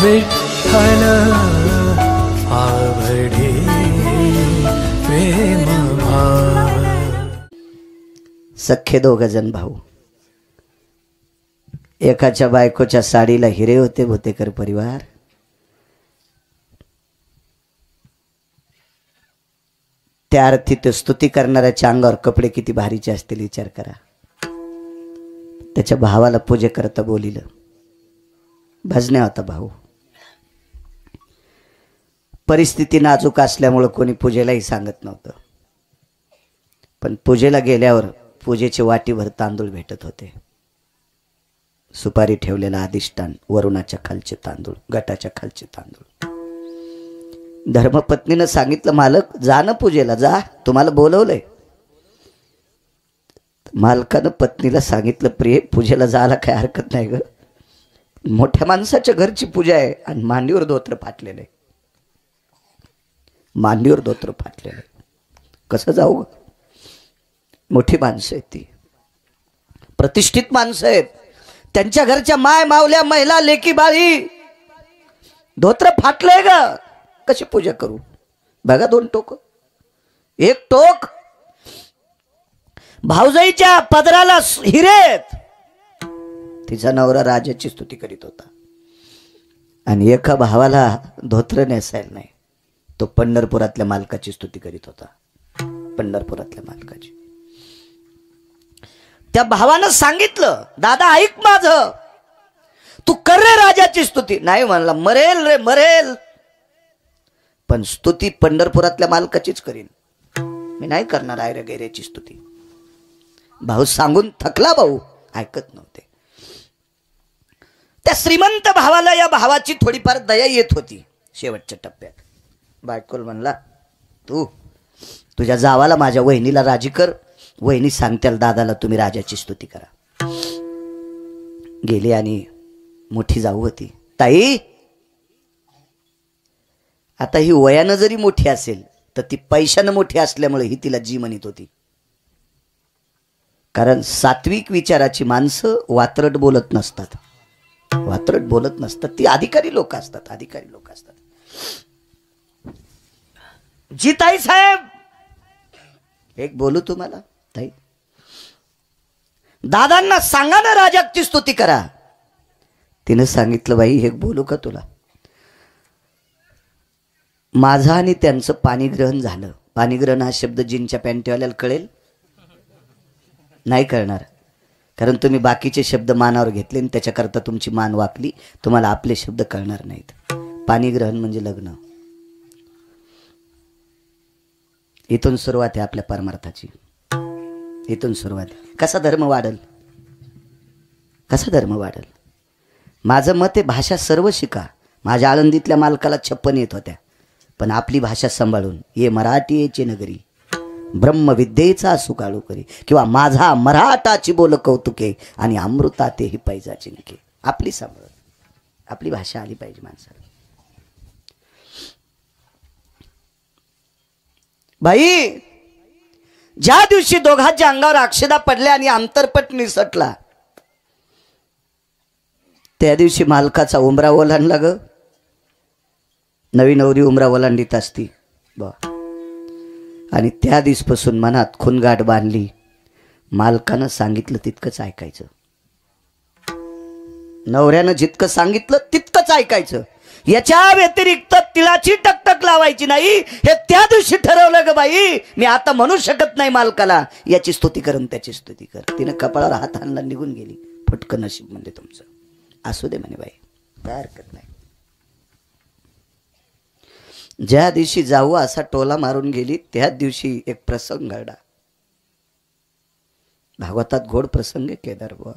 विठ्ठल आवडे प्रेम भाव। सख्खे दोघजण भाऊ, एकाच्या बायकोच्या साडीला हिरे होते भोतेकर परिवार, त्या अर्थी ते स्तुती करणाऱ्याच्या अंगावर कपडे किती भारीचे असतील विचार करा। त्याच्या भावाला पूजे करता बोलिलं, भजण्या होता भाऊ। परिस्थिती नाजूक असल्यामुळे कोणी पूजेलाही सांगत नव्हतं, पण पूजेला गेल्यावर पूजेचे वाटीभर तांदूळ भेटत होते। सुपारी ठेवलेला अधिष्ठान, वरुणाच्या खालचे तांदूळ, गटाच्या खालचे तांदूळ। धर्मपत्नीनं सांगितलं, मालक जा ना पूजेला, जा, तुम्हाला बोलवलंय। मालकानं पत्नीला सांगितलं, प्रिय पूजेला जायला काही हरकत नाही ग, मोठ्या माणसाच्या घरची पूजा आहे आणि मांडीवर धोत्र फाटलेलं आहे, मांडीवर धोत्र फाटलेलं आहे, कसं जाऊ ग? मोठी माणसं आहेत, ती प्रतिष्ठित माणसं आहेत, त्यांच्या घरच्या माय मावल्या महिला लेकी बाळी, धोत्र फाटलंय ग, कशी पूजा करू? बघा दोन टोक, एक टोक भाऊजाईच्या पदराला हिरेत, तिचा नवरा राजाची स्तुती करीत होता, आणि एका भावाला धोत्र नेसायला नाही, तो पंढरपुरातल्या मालकाची स्तुती करीत होता, पंढरपुरातल्या मालकाची। त्या भावानं सांगितलं, दादा ऐक माझं, तू कर रे राजाची स्तुती। नाही म्हणला, मरेल रे मरेल, पण स्तुती पंढरपुरातल्या मालकाचीच करीन, मी नाही करणार आयरे गैरेची स्तुती। भाऊ सांगून थकला, भाऊ ऐकत नव्हते। त्या श्रीमंत भावाला या भावाची थोडीफार दया येत होती। शेवटच्या टप्प्यात बायकोल म्हणला, तू तुझ्या जावाला माझ्या वहिनीला राजी कर, वहिनी सांगत्याल दादाला तुम्ही राजाची स्तुती करा। गेली आणि मोठी जाऊ होती, ताई आता ही वयानं जरी मोठी असेल तर ती पैशानं मोठी असल्यामुळे ही तिला जी म्हणत होती, कारण सात्विक विचाराची माणसं वात्रट बोलत नसतात, वात्रट बोलत नसतात, ती अधिकारी लोक असतात, अधिकारी लोक असतात। जी ताई साहेब, एक बोलू तुम्हाला ताई, दादांना सांगा ना राजाची स्तुती करा। तिने सांगितलं, बाई एक बोलू का तुला? माझं आणि त्यांचं पाणीग्रहण झालं। पाणीग्रहण हा शब्द जीनच्या पॅन्टवाल्याला कळेल? नाही कळणार, कारण तुम्ही बाकीचे शब्द मानावर घेतले आणि त्याच्याकरता तुमची मान वाकली, तुम्हाला आपले शब्द कळणार नाहीत। पाणीग्रहण म्हणजे लग्न। इथून सुरुवात आहे आपल्या परमार्थाची, इथून सुरुवात आहे। कसा धर्म वाढल, कसा धर्म वाढल? माझं मत आहे, भाषा सर्व शिका। माझ्या आळंदीतल्या मालकाला 56 येत होत्या, पण आपली भाषा सांभाळून, ये मराठी येचे नगरी, ब्रह्मविद्येचा सुकाळू करी, किंवा माझा मराठाची बोल कौतुके आणि अमृता तेही पैजा जिंके। आपली सांभाळ, आपली भाषा आली पाहिजे माणसाला। बाई, ज्या दिवशी दोघांच्या अंगावर अक्षदा पडल्या आणि अंतरपट निसटला, त्या दिवशी मालकाचा उमरा ओलांडला ग। नवी नवरी उमरा ओलांडीत असती बा, आणि त्या दिवसपासून मनात खुनगाठ बांधली, मालकानं सांगितलं तितकंच ऐकायचं, नवऱ्यानं जितकं सांगितलं तितकंच ऐकायचं, याच्या व्यतिरिक्त तिलाची टकटक लावायची नाही। हे त्या दिवशी ठरवलं ग बाई, मी आता म्हणू शकत नाही मालकाला याची स्तुती कर त्याची स्तुती कर। तिने कपाळावर हात आणला, निघून गेली। फटकं नशीब म्हणजे तुमचं, असू दे म्हणे बाई, काय हरकत नाही। ज्या दिवशी जाऊ असा टोला मारून गेली, त्या दिवशी एक प्रसंग घडला। भागवतात गोड प्रसंग केदार बुवा।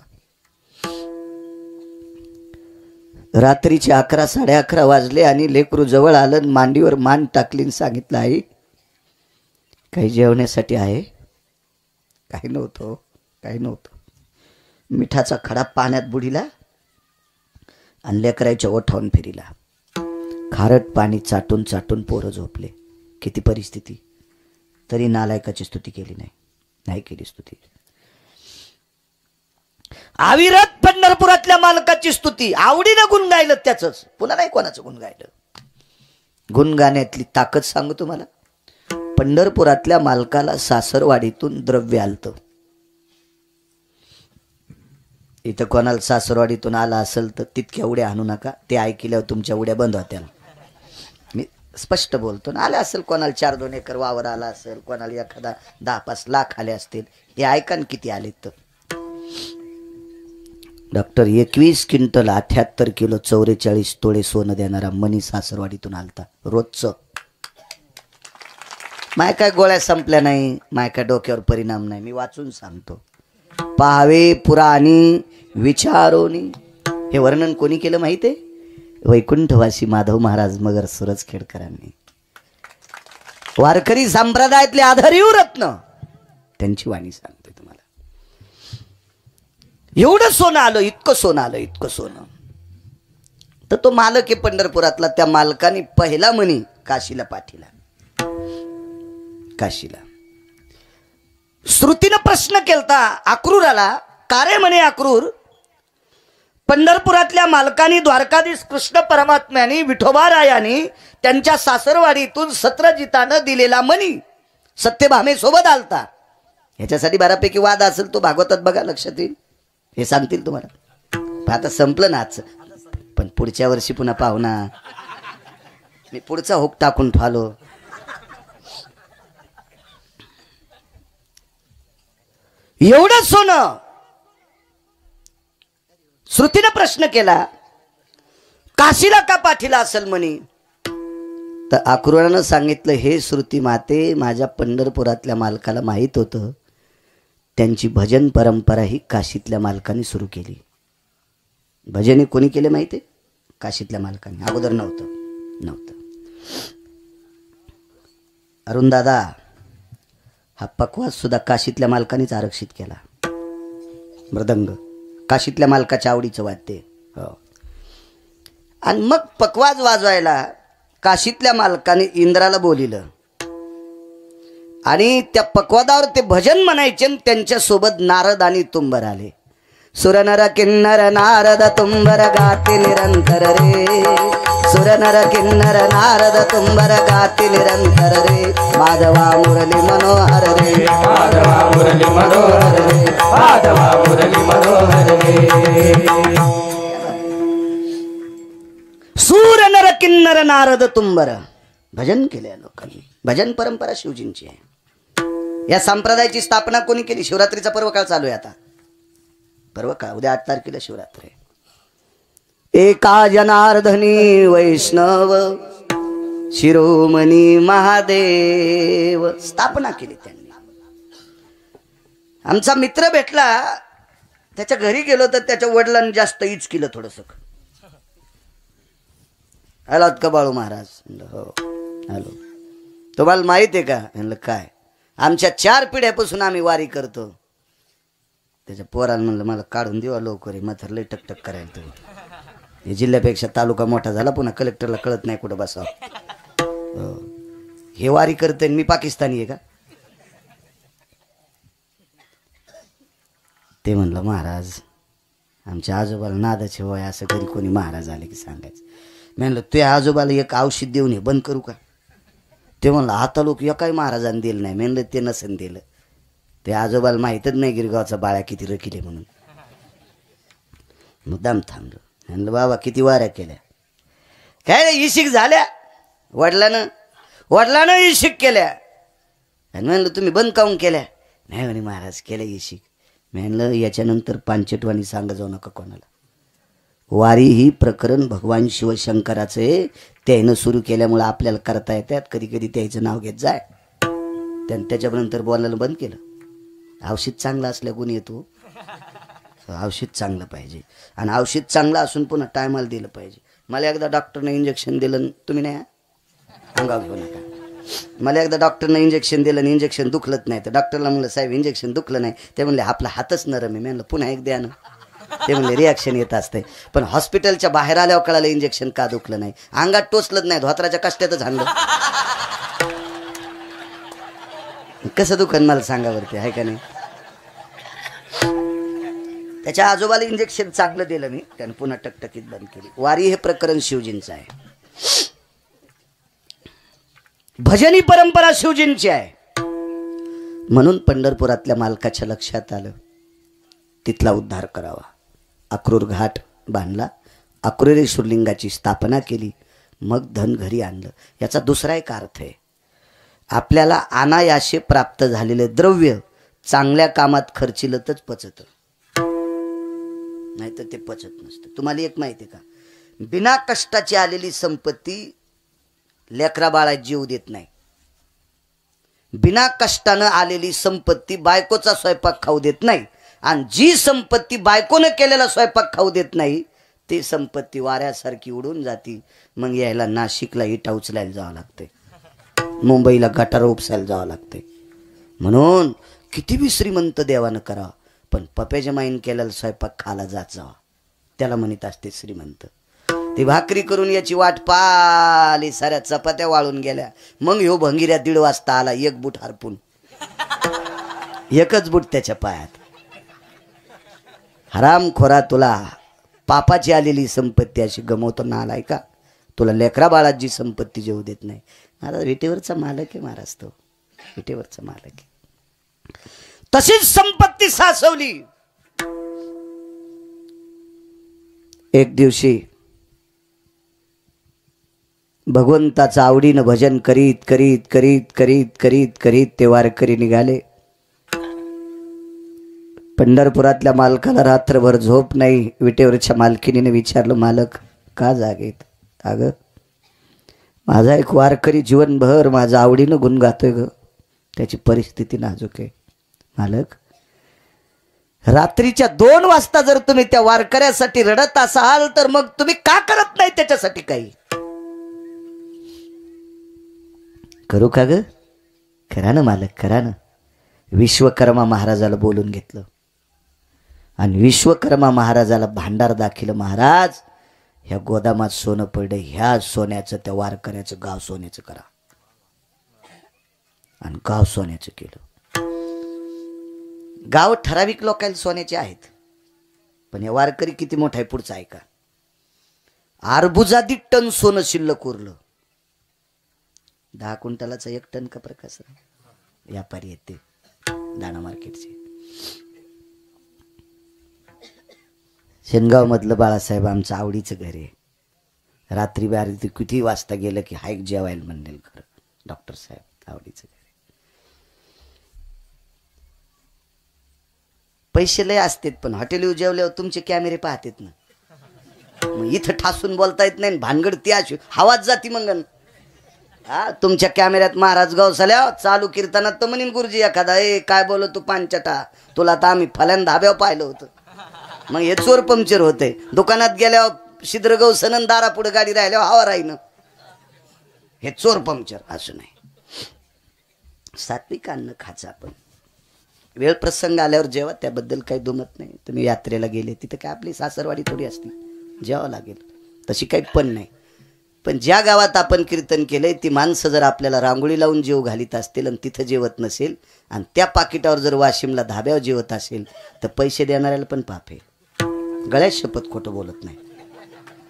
रात्रीचे 11 11:30 वाजले आणि लेकरू जवळ आलं, मांडीवर मान टाकली, सांगितलं, आई काही जेवण्यासाठी आहे? काही नव्हतं, काही नव्हतं। मिठाचा खडा पाण्यात बुडीला आणि लेकराच्या ओठावून फिरिला, खारट पाणी चाटून चाटून पोरं झोपले। किती परिस्थिती, तरी नालायकाची स्तुती केली नाही, नाही केली स्तुती। अविरत पंढरपुरातल्या मालकाची स्तुती, आवडीनं गुण गायलं त्याचंच, पुन्हा नाही कोणाचं गुण गायलं. गुण गाण्यातली ताकद सांगू तुम्हाला. पंढरपुरातल्या मालकाला सासरवाडीतून द्रव्य आलतं. इथं कोणाला सासरवाडीतून आला असेल तर तितक्या उड्या आणू नका, ते ऐकल्यावर तुमच्या उड्या बंद होत्या. मी स्पष्ट बोलतो ना. आले असेल कोणाला 4-2 एकर वावर आला असेल, कोणाला एखादा 10-5 लाख आले असतील. हे ऐका किती आले तर. डॉक्टर 21 क्विंटल 78 किलो 44 तोळे सोनं देणारा मनी सासरवाडीतून आलता रोजचं. माय काय गोळ्या संपल्या नाही, माय काय डोक्यावर परिणाम नाही. मी वाचून सांगतो. पाहावे पुराणी विचारोनी. हे वर्णन कोणी केलं माहिती आहे? वैकुंठवासी माधव महाराज मगर सुरजखेडकरांनी. वारकरी संप्रदायातले आधारीव रत्न त्यांची वाणी सांगते तुम्हाला. एवढं सोनं आलं, इतकं सोनं आलं, इतकं सोनं. तर तो मालक आहे पंढरपुरातला. त्या मालकाने पहिला मणी काशीला पाठीला. काशीला श्रुतीनं प्रश्न केलता अक्रूराला, का रे म्हणे अक्रूर, पंढरपुरातल्या मालकानी द्वारकाधीश कृष्ण परमात्म्याने विठोबारायाने त्यांच्या सासरवाडीतून सत्रजितानं दिलेला मणी सत्यभामे सोबत आलता. ह्याच्यासाठी बऱ्यापैकी वाद असेल, तो भागवतात बघा, लक्षात येईल. हे सांगतील तुम्हाला. आता संपलं ना आजचं, पण पुढच्या वर्षी पुन्हा पाहू ना. मी पुढचा हुक टाकून फालो. एवढं सोनं. श्रुतीनं प्रश्न केला, काशीला का पाठीला असेल म्हणे. तर अक्रूरानं सांगितलं, हे श्रुती माते, माझ्या पंढरपुरातल्या मालकाला माहीत होतं त्यांची भजन परंपरा ही काशीतल्या मालकाने सुरू केली. भजने कोणी केले माहिती? काशीतल्या मालकाने. अगोदर नव्हतं. अरुण दादा, हा पकवाज सुद्धा काशीतल्या मालकानेच आरक्षित केला. मृदंग काशीतल्या मालकाच्या आवडीचं वाद्य. हो. आणि मग पकवाज वाजवायला काशीतल्या मालकाने इंद्राला बोलिलं आणि त्या पकवादावर ते भजन म्हणायचे. त्यांच्या सोबत नारद आणि तुंबर आले. सुरनर किन्नर नारद तुंबर गाते निरंतर रे. सुरनर किन्नर नारद तुंबर गाते निरंतर रे. माधवा मुरली मनोहर रे. माधवा मुरली मनोहर रे. माधवा मुरली मनोहर रे. सुरनर किन्नर नारद तुंबर भजन केले लोकांनी. भजन परंपरा शिवजींची आहे. या संप्रदायाची स्थापना कोणी केली? शिवरात्रीचा पर्व काळ चालू आहे आता. पर्व काळ उद्या 8 तारखेला शिवरात्री. एका जनार्दनी वैष्णव शिरोमणी महादेव स्थापना केली त्यांनी. आमचा मित्र भेटला, त्याच्या घरी गेलो तर त्याच्या वडिलांनी जास्त ईच केलं थोडंसं. आलात का बाळू महाराज? हो हॅलो. तुम्हाला माहित आहे का? म्हणलं काय? आमच्या 4 पिढ्यापासून आम्ही वारी करतो. त्याच्या पोराला म्हणलं, मला काढून देवा लवकर, मात्र लय टकटक करायला. तुम्ही हे जिल्ह्यापेक्षा तालुका मोठा झाला, पुन्हा कलेक्टरला कळत नाही कुठं बसावं. हे वारी करते मी पाकिस्तानी आहे का? ते म्हणलं, महाराज आमच्या आजोबाला नादाचे वय, असं घरी कोणी महाराज आले की सांगायचं. मी म्हणलं, तुझ्या आजोबाला एक औषध देऊन हे बंद करू का? ते म्हणलं, आता लोक एकाही महाराजांनी दिलं नाही. म्हणलं, ते नसेल दिलं. ते आजोबाला माहीतच नाही गिरगावचा बाळ्या किती रकिले म्हणून. मुद्दाम थांबलो. म्हणलं, बाबा किती वाऱ्या केल्या? काय इशिक झाल्या वडिलानं इशिक केल्या. आणि म्हणलं, तुम्ही बंद काऊन केल्या? नाही म्हणे महाराज केल्या इशिक. म्हणलं, याच्यानंतर पांचटवाणी सांगा जाऊ नका कोणाला. वारी ही प्रकरण भगवान शिवशंकराचं आहे. त्यानं सुरू केल्यामुळं आपल्याला करता येतात. कधी कधी त्याचं नाव घेत जाय. त्याच्यानंतर बोलायला बंद केलं. औषध चांगलं असल्या गुण येतो. औषध चांगलं पाहिजे, आणि औषध चांगलं असून पुन्हा टायमाला दिलं पाहिजे. मला एकदा डॉक्टरने इंजेक्शन दिलं, तुम्ही नाही अंगावर घेऊ नका. मला एकदा डॉक्टरने इंजेक्शन दिलं आणि इंजेक्शन दुखलंच नाही. तर डॉक्टरला म्हणलं, साहेब इंजेक्शन दुखलं नाही. ते म्हणले, आपला हातच नरम आहे. म्हणलं, पुन्हा एक द्या ना. ते म्हणले, रिॲक्शन येत असते. पण हॉस्पिटलच्या बाहेर आल्यावर कळालं इंजेक्शन का दुखलं नाही. अंगात टोचलंच नाही, धोत्राच्या कष्टातच आणलं. कसं दुखन मला सांगा वरती, आहे का नाही? त्याच्या आजोबाला इंजेक्शन चांगलं दिलं मी, त्यानं पुन्हा टकटकीत बंद केली. वारी हे प्रकरण शिवजींचं आहे, भजनी परंपरा शिवजींची आहे. म्हणून पंढरपुरातल्या मालकाच्या लक्षात आलं तिथला उद्धार करावा. अक्रूर घाट बांधला, अक्रूरेश्वरलिंगाची स्थापना केली, मग धन घरी आणलं. याचा दुसरा एक अर्थ आहे, आपल्याला अनायासे प्राप्त झालेले द्रव्य चांगल्या कामात खर्चिलतच पचत, नाही तर ते पचत नसतं. तुम्हाला एक माहिती आहे का, बिना कष्टाची आलेली संपत्ती लेकरा बाळात जीव देत नाही. बिना कष्टानं आलेली संपत्ती बायकोचा स्वयंपाक खाऊ देत नाही. आणि जी संपत्ती बायकोनं केलेला स्वयंपाक खाऊ देत नाही ती संपत्ती वाऱ्यासारखी उडून जाती. मग यायला नाशिकला इटा उचलायला जावं लागते, मुंबईला गटार उपसायला जावं लागते. म्हणून किती बी श्रीमंत देवानं करावं, पण पप्याच्या माईन केलेला स्वयंपाक खाला जात जावा, त्याला म्हणत असते श्रीमंत. ती भाकरी करून याची वाट पाली, साऱ्या चपात्या वाळून गेल्या. मग ह्यो भंगिऱ्या 1:30 वाजता आला, एक बूट हरपून, एकच बूट त्याच्या पायात. हराम खोरा, तुला पापाची आलेली संपत्ती अशी गमवतो ना आलाय का? तुला लेकरा बाळात जी संपत्ती जेवू देत नाही. महाराज विटेवरचा मालक आहे महाराज, तो विटेवरचा मालक आहे. तशीच संपत्ती सासवली. एक दिवशी भगवंताचं आवडीनं भजन करीत करीत करीत करीत करीत करीत ते वारकरी निघाले. पंढरपुरातल्या मालकाला रात्रभर झोप नाही. विटेवरच्या मालकिनीने विचारलं, मालक का जागेत? अगं माझा एक वारकरी जीवनभर माझं आवडीनं गुण गातोय ग, त्याची परिस्थिती नाजूक आहे. मालक, रात्रीच्या 2 वाजता जर तुम्ही त्या वारकऱ्यासाठी रडत असाल तर मग तुम्ही का करत नाही त्याच्यासाठी काही? करू का ग? करा ना मालक, करा ना. विश्वकर्मा महाराजाला बोलून घेतलं आणि विश्वकर्मा महाराजाला भांडार दाखिलं. महाराज, ह्या गोदामात सोनं पडलं, ह्या सोन्याचं त्या वारकऱ्याचं गाव सोन्याचं करा. आणि गाव सोन्याचं केलं. गाव ठराविक लोकांना सोन्याचे आहेत, पण हे वारकरी किती मोठा आहे पुढचं ऐका. अर्बुजादी टन सोनं शिल्लक उरलं. 10 क्विंटलाचा 1 टन का प्रकाश व्यापारी येते दाणा मार्केटचे. शेनगाव मधलं बाळासाहेब आमचं आवडीचं घर आहे. रात्री बारी किती वाजता गेलं की हायक जेवायला म्हणेल खरं. डॉक्टर साहेब आवडीचं घर. पैसे लय असतात, पण हॉटेल जेवल्यावर तुमचे कॅमेरे पाहतात ना, मग इथं ठासून बोलता येत नाही. भानगड ती अशी हवाच जाती मंगन. हा, तुमच्या कॅमेऱ्यात महाराज गवसल्या चालू कीर्तनात तर म्हणीन गुरुजी एखादा, ए काय बोलतो तू पांचटा, तुला तर आम्ही फल्यान धाब्यावर पाहिलं होतं. मग हे चोर पंक्चर होते. दुकानात गेल्यावर शिद्र गवसन दारा पुढे गाडी राहिल्यावर हवा राहीन, हे चोर पंक्चर असं नाही. सात्विक अन्न खायचं आपण. वेळ प्रसंग आल्यावर जेव्हा, त्याबद्दल काही दुमत नाही. तुम्ही यात्रेला गेले तिथं काय आपली सासरवाडी थोडी असते, जेवावं लागेल, तशी काही पण नाही. पण ज्या गावात आपण कीर्तन केलंय ती माणसं जर आपल्याला रांगोळी लावून जेव घालीत असतील आणि तिथं जेवत नसेल आणि त्या पाकिटावर जर वाशिमला धाब्यावर जेवत असेल तर पैसे देणाऱ्याला पण पाप आहे. गळ्यात शपथ खोटं बोलत नाही.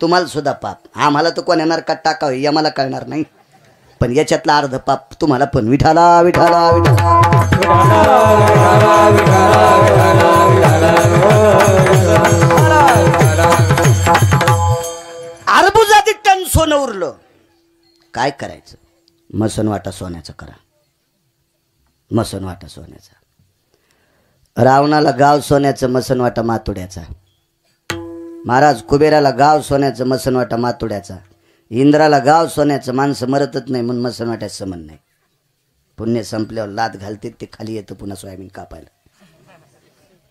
तुम्हाला सुद्धा पाप. आम्हाला तर कोण्या नरकात टाकावं हे आम्हाला कळणार नाही, पण याच्यातला अर्ध पाप तुम्हाला पण. विठाला विठाला अर्बुजादी टन सोनं उरलं. काय करायचं? मसनवाटा सोन्याचा करा. मसनवाटा सोन्याचा. रावणाला गाव सोन्याचं, मसनवाटा मातोड्याचा. महाराज कुबेराला गाव सोन्याचं, मसनवाटा मातोड्याचा. इंद्राला गाव सोन्याचं, माणसं मरतच नाही म्हणून मसनवाट्याचं संबंध नाही. पुण्य संपल्यावर लाद घालते ते खाली येतं पुन्हा सोयाबीन कापायला.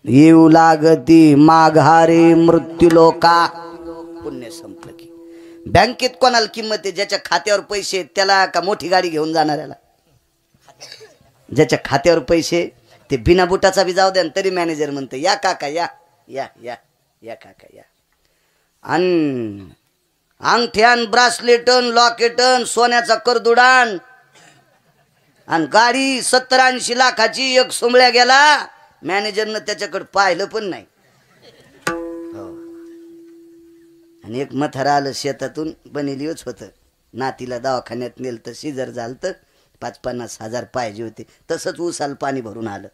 येऊ लागती माघारे मृत्यूलोका. पुण्य संपलं की बँकेत कोणाला किंमत आहे? ज्याच्या खात्यावर पैसे त्याला का मोठी गाडी घेऊन जाणाऱ्याला? ज्याच्या खात्यावर पैसे ते बिना बुटाचा बी जाऊ द्या तरी मॅनेजर म्हणते या काका या या या या काका या. आणि अंगठ्यान, ब्रासलेटन, लॉकेटन, सोन्याचा करदुडान आणि गाडी 70-80 लाखाची एक सोमळ्या गेला. मॅनेजरनं त्याच्याकडे पाहिलं पण नाही. आणि एक मथारा आलं शेतातून बनेलीच होतं. नातीला दवाखान्यात नेलं तर सिजर झालं तर 50-50 हजार पाहिजे होते. तसंच उसाल पाणी भरून आलं.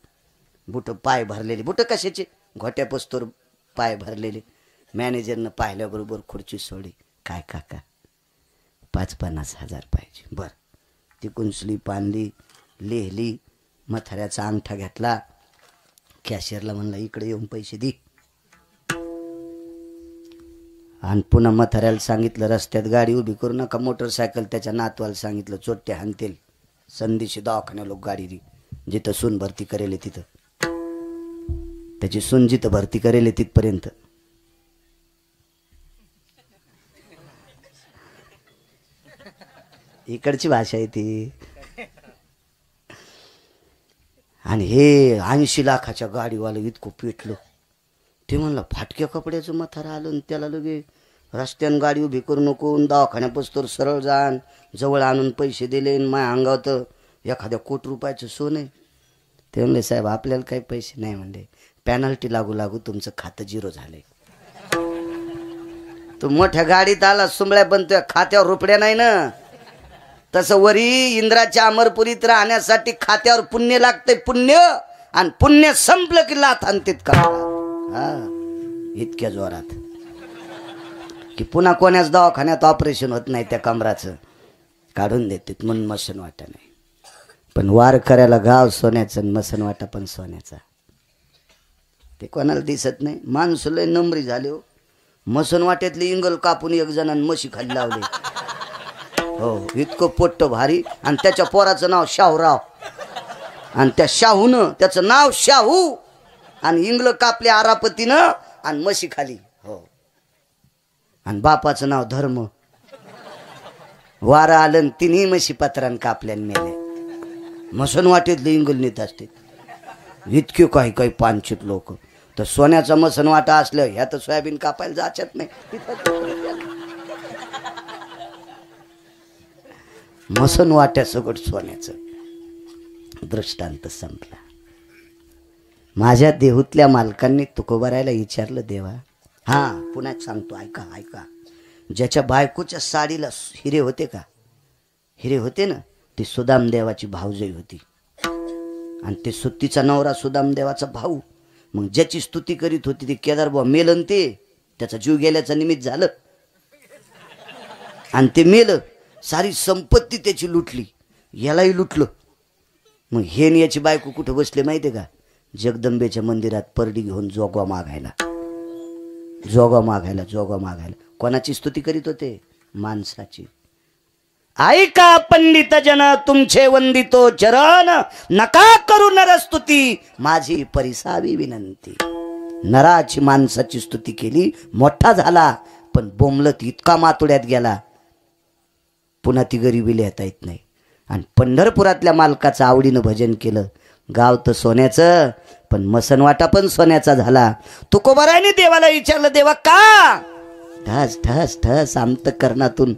बुटं पाय भरलेले, बुटं कशाचे घोट्या पस्तोर पाय भरलेले. मॅनेजरनं पाहिल्याबरोबर खुर्ची सोडली. काय काका 50-50 हजार पाहिजे. बरं ती कुंचली पानली लिहिली. मथाऱ्याचा अंगठा घेतला. कॅशियरला म्हणला इकडे येऊन पैसे दे. आणि पुन्हा मथाऱ्याला सांगितलं रस्त्यात गाडी उभी करू नका. मोटरसायकल त्याच्या नातवाला सांगितलं चोट्टे हाणतील. संदेशी दवाखान्या लोक गाडी दी जिथं सून भरती करेल तिथं. त्याची सून जिथं भरती करेल तिथपर्यंत. इकडची भाषा आहे ती. आणि हे 80 लाखाच्या गाडीवालं इतकं पेटलं. ते म्हणलं फाटक्या कपड्याचं मथारा आलं आणि त्याला लगे रस्त्यानं गाडी उभी करू नको, दवाखान्यापासून सरळ जाण, जवळ आणून पैसे दिले. माझ्या अंगावर तर एखाद्या कोटी रुपयाचं सोनं आहे. ते म्हणले साहेब आपल्याला काही पैसे नाही. म्हणले पॅनल्टी लागू लागू तुमचं खातं 0 झालंय. तू मोठ्या गाडीत आला सुंबळ्या बनतोय, खात्यावर रुपड्या नाही ना. तसं वरी इंद्राच्या अमरपुरीत राहण्यासाठी खात्यावर पुण्य लागतंय. पुण्य आणि पुण्य संपलं की लाथ आणतेत का. हा इतक्या जोरात की पुन्हा कोणाच दवाखान्यात ऑपरेशन होत नाही. त्या कमराचं काढून देतात म्हणून मसन वाटा नाही. पण वार करायला गाव सोन्याचं आणि मसन वाटा पण सोन्याचा. ते कोणाला दिसत नाही. माणसं लय नंबरी झाले हो. मसन वाट्यातले इंगल कापून एक जणांनी म्हशी खाली लावले. हो इतकं पोट्ट भारी. आणि त्याच्या पोराचं नाव शाहूराव. आणि त्या शाहूनं त्याचं नाव शाहू आणि इंगल कापले आरापतीनं आणि म्हशी खाली. हो आणि बापाचं नाव धर्म. वारा आलं तिन्ही म्हशी पत्रान कापल्यान मेले. मसन वाटेतले इंगल नेत असते. इतके काही काही पानचित लोक. तर सोन्याचा मसन वाटा असलं ह्या तर सोयाबीन कापायला जाचत नाही. मसन वाट्या सगळं सोन्याचं. दृष्टांत संपला. माझ्या देहूतल्या मालकांनी तुकोबारायला विचारलं देवा. हां पुन्हा सांगतो ऐका ऐका. ज्याच्या बायकोच्या साडीला हिरे होते का, हिरे होते ना, ती सुदामदेवाची भाऊजाई होती. आणि ते सुत्तीचा नवरा सुदामदेवाचा भाऊ. मग ज्याची स्तुती करीत होती ती केदारबुवा मेलन. ते त्याचा जीव गेल्याचं निमित्त झालं आणि ते मेलं. सारी संपत्ती त्याची लुटली, यालाही लुटलं. मग हे याची बायको कुठं बसले माहिती का, जगदंबेच्या मंदिरात परडी घेऊन जोगवा मागायला. जोगवा मागायला जोगवा मागायला. कोणाची स्तुती करीत होते, माणसाची. ऐका पंडित जन तुमचे वंदितो चरण, नका करू नरस्तुती माझी परिसावी विनंती. नराची माणसाची स्तुती केली, मोठा झाला, पण बोंबलत इतका मातुड्यात गेला पुन्हा ती गरिबी लिहिता येत नाही. आणि पंढरपुरातल्या मालकाचं आवडीनं भजन केलं. गाव तर सोन्याचं पण मसनवाटा पण सोन्याचा झाला. तुकोबारायने देवाला विचारलं, देवा का. ठस ठस ठस अंतःकरणातून